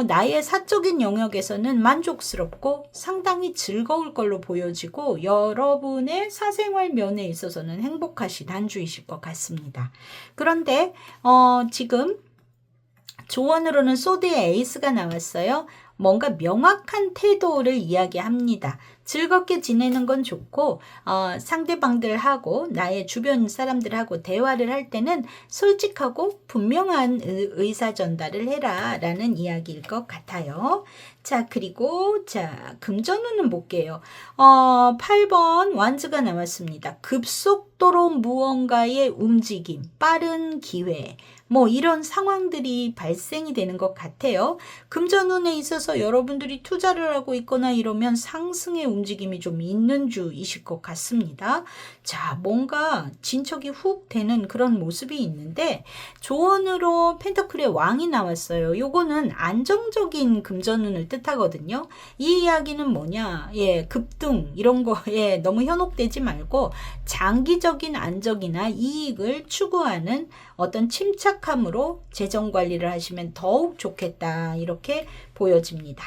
나의 사적인 영역에서는 만족스럽고 상당히 즐거울 걸로 보여지고 여러분의 사생활 면에 있어서는 행복하신 한 주이실 것 같습니다. 그런데 지금 조언으로는 소드의 에이스가 나왔어요. 뭔가 명확한 태도를 이야기합니다. 즐겁게 지내는 건 좋고 상대방들하고 나의 주변 사람들하고 대화를 할 때는 솔직하고 분명한 의사 전달을 해라 라는 이야기일 것 같아요. 자, 그리고 금전운은 볼게요. 8번 완즈가 나왔습니다. 급속도로 무언가의 움직임, 빠른 기회, 이런 상황들이 발생이 되는 것 같아요. 금전운에 있어서 여러분들이 투자를 하고 있거나 이러면 상승의 움직임이 좀 있는 주이실 것 같습니다. 자, 뭔가 진척이 훅 되는 그런 모습이 있는데 조언으로 펜터클의 왕이 나왔어요. 요거는 안정적인 금전운을 뜻하거든요. 이 이야기는 뭐냐? 급등 이런 거에 너무 현혹되지 말고 장기적인 안정이나 이익을 추구하는 어떤 침착함으로 재정 관리를 하시면 더욱 좋겠다 이렇게 보여집니다.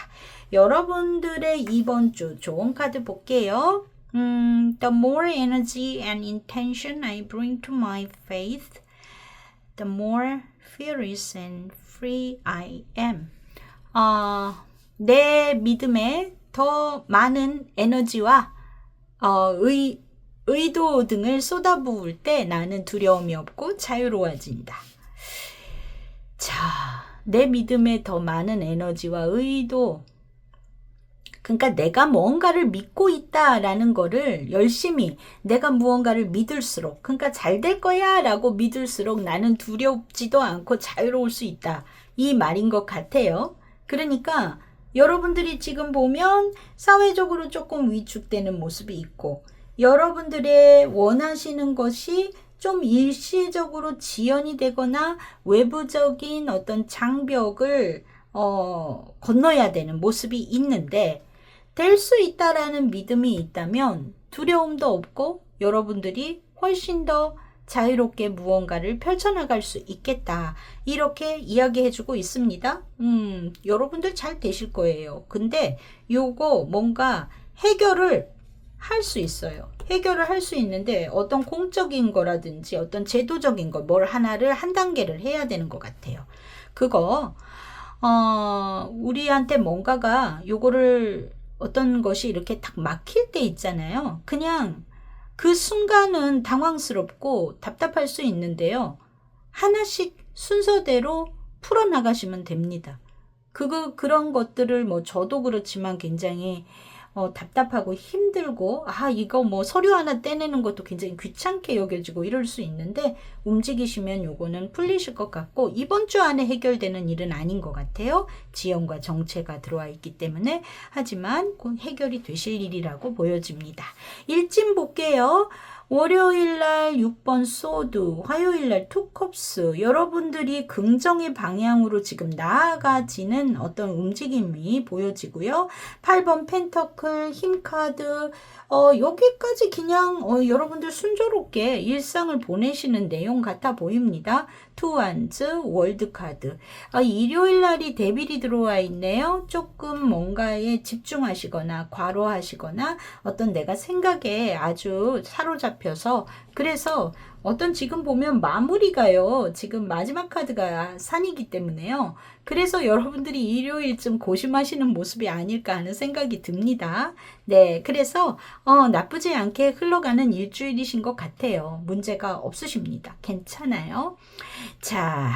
여러분들의 이번 주 좋은 카드 볼게요. The more energy and intention I bring to my faith, the more fearless and free I am. 내 믿음에 더 많은 에너지와 의도 등을 쏟아부을 때 나는 두려움이 없고 자유로워진다. 자, 내 믿음에 더 많은 에너지와 의도, 그러니까 내가 무언가를 믿고 있다라는 거를 열심히 내가 무언가를 믿을수록, 그러니까 잘 될 거야 라고 믿을수록 나는 두렵지도 않고 자유로울 수 있다. 이 말인 것 같아요. 그러니까 여러분들이 지금 보면 사회적으로 조금 위축되는 모습이 있고, 여러분들의 원하시는 것이 좀 일시적으로 지연이 되거나 외부적인 어떤 장벽을 건너야 되는 모습이 있는데, 될 수 있다라는 믿음이 있다면 두려움도 없고 여러분들이 훨씬 더 자유롭게 무언가를 펼쳐나갈 수 있겠다. 이렇게 이야기해주고 있습니다. 여러분들 잘 되실 거예요. 근데 요거 뭔가 해결을 할 수 있어요. 해결을 할 수 있는데 어떤 공적인 거라든지 어떤 제도적인 거, 뭘 하나를 한 단계를 해야 되는 것 같아요. 그거 우리한테 뭔가가 요거를 어떤 것이 이렇게 딱 막힐 때 있잖아요. 그냥 그 순간은 당황스럽고 답답할 수 있는데요. 하나씩 순서대로 풀어나가시면 됩니다. 그런 것들을 뭐 저도 그렇지만 굉장히 답답하고 힘들고, 이거 뭐 서류 하나 떼내는 것도 굉장히 귀찮게 여겨지고 이럴 수 있는데, 움직이시면 요거는 풀리실 것 같고, 이번 주 안에 해결되는 일은 아닌 것 같아요. 지연과 정체가 들어와 있기 때문에. 하지만 곧 해결이 되실 일이라고 보여집니다. 일진 볼게요. 월요일날 6번 소드, 화요일날 투컵스, 여러분들이 긍정의 방향으로 지금 나아가지는 어떤 움직임이 보여지고요. 8번 펜터클, 힘카드, 여기까지 그냥 여러분들 순조롭게 일상을 보내시는 내용 같아 보입니다. 투완즈, 월드카드. 일요일날이 데빌이 들어와 있네요. 조금 뭔가에 집중하시거나 과로하시거나 어떤 내가 생각에 아주 사로잡혀서, 그래서 어떤 지금 보면 마무리가요. 지금 마지막 카드가 산이기 때문에요. 그래서 여러분들이 일요일쯤 고심하시는 모습이 아닐까 하는 생각이 듭니다. 네, 그래서 나쁘지 않게 흘러가는 일주일이신 것 같아요. 문제가 없으십니다. 괜찮아요. 자,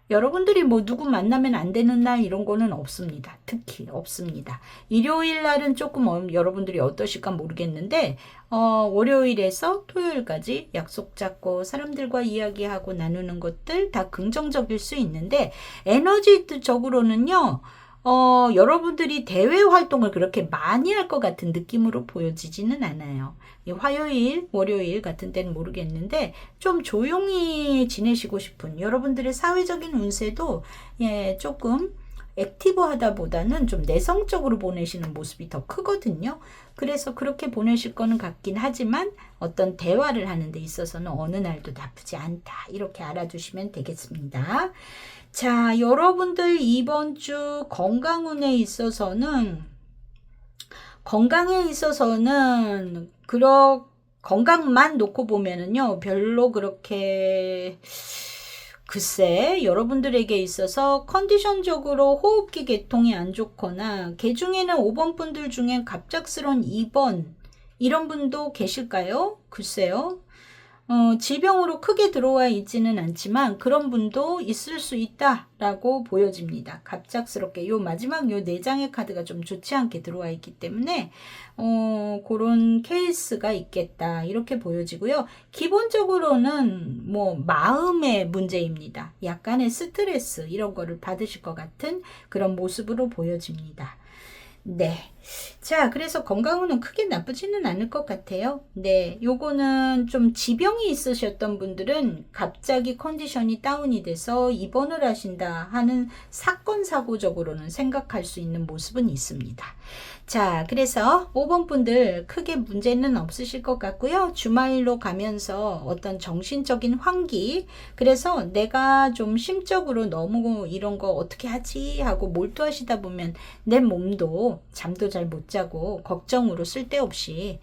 여러분들이 뭐 누구 만나면 안 되는 날 이런 거는 없습니다. 특히 없습니다. 일요일 날은 조금 여러분들이 어떠실까 모르겠는데, 월요일에서 토요일까지 약속 잡고 사람들과 이야기하고 나누는 것들 다 긍정적일 수 있는데, 에너지적으로는요, 여러분들이 대외 활동을 그렇게 많이 할 것 같은 느낌으로 보여지지는 않아요. 화요일, 월요일 같은 때는 모르겠는데 좀 조용히 지내시고 싶은 여러분들의 사회적인 운세도 조금 액티브하다 보다는 좀 내성적으로 보내시는 모습이 더 크거든요. 그래서 그렇게 보내실 거는 같긴 하지만 어떤 대화를 하는 데 있어서는 어느 날도 나쁘지 않다. 이렇게 알아두시면 되겠습니다. 자, 여러분들 이번 주 건강에 있어서는 건강만 놓고 보면은요, 별로 그렇게, 글쎄, 여러분들에게 있어서 컨디션적으로 호흡기 계통이 안 좋거나, 개중에는 5번 분들 중에 갑작스러운 2번, 이런 분도 계실까요? 글쎄요. 질병으로 크게 들어와 있지는 않지만 그런 분도 있을 수 있다라고 보여집니다. 갑작스럽게 마지막 요 4장의 카드가 좀 좋지 않게 들어와 있기 때문에 그런 케이스가 있겠다 이렇게 보여지고요. 기본적으로는 뭐 마음의 문제입니다. 약간의 스트레스 이런 거를 받으실 것 같은 그런 모습으로 보여집니다. 네. 자, 그래서 건강은 크게 나쁘지는 않을 것 같아요. 네. 요거는 좀 지병이 있으셨던 분들은 갑자기 컨디션이 다운이 돼서 입원을 하신다 하는 사건, 사고적으로는 생각할 수 있는 모습은 있습니다. 자, 그래서 5번 분들 크게 문제는 없으실 것 같고요. 주말로 가면서 어떤 정신적인 환기, 그래서 내가 좀 심적으로 너무 이런 거 어떻게 하지 하고 몰두하시다 보면 내 몸도 잠도 잘 못 자고 걱정으로 쓸데없이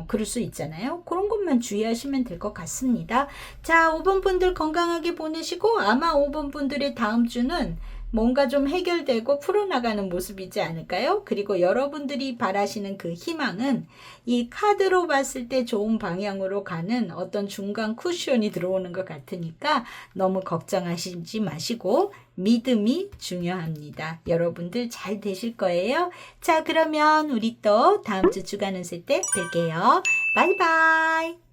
그럴 수 있잖아요. 그런 것만 주의하시면 될 것 같습니다. 자, 5번 분들 건강하게 보내시고 아마 5번 분들의 다음 주는 뭔가 좀 해결되고 풀어나가는 모습이지 않을까요? 그리고 여러분들이 바라시는 그 희망은 이 카드로 봤을 때 좋은 방향으로 가는 어떤 중간 쿠션이 들어오는 것 같으니까 너무 걱정하시지 마시고 믿음이 중요합니다. 여러분들 잘 되실 거예요. 자, 그러면 우리 또 다음 주 주간 운세 때 뵐게요. 바이바이.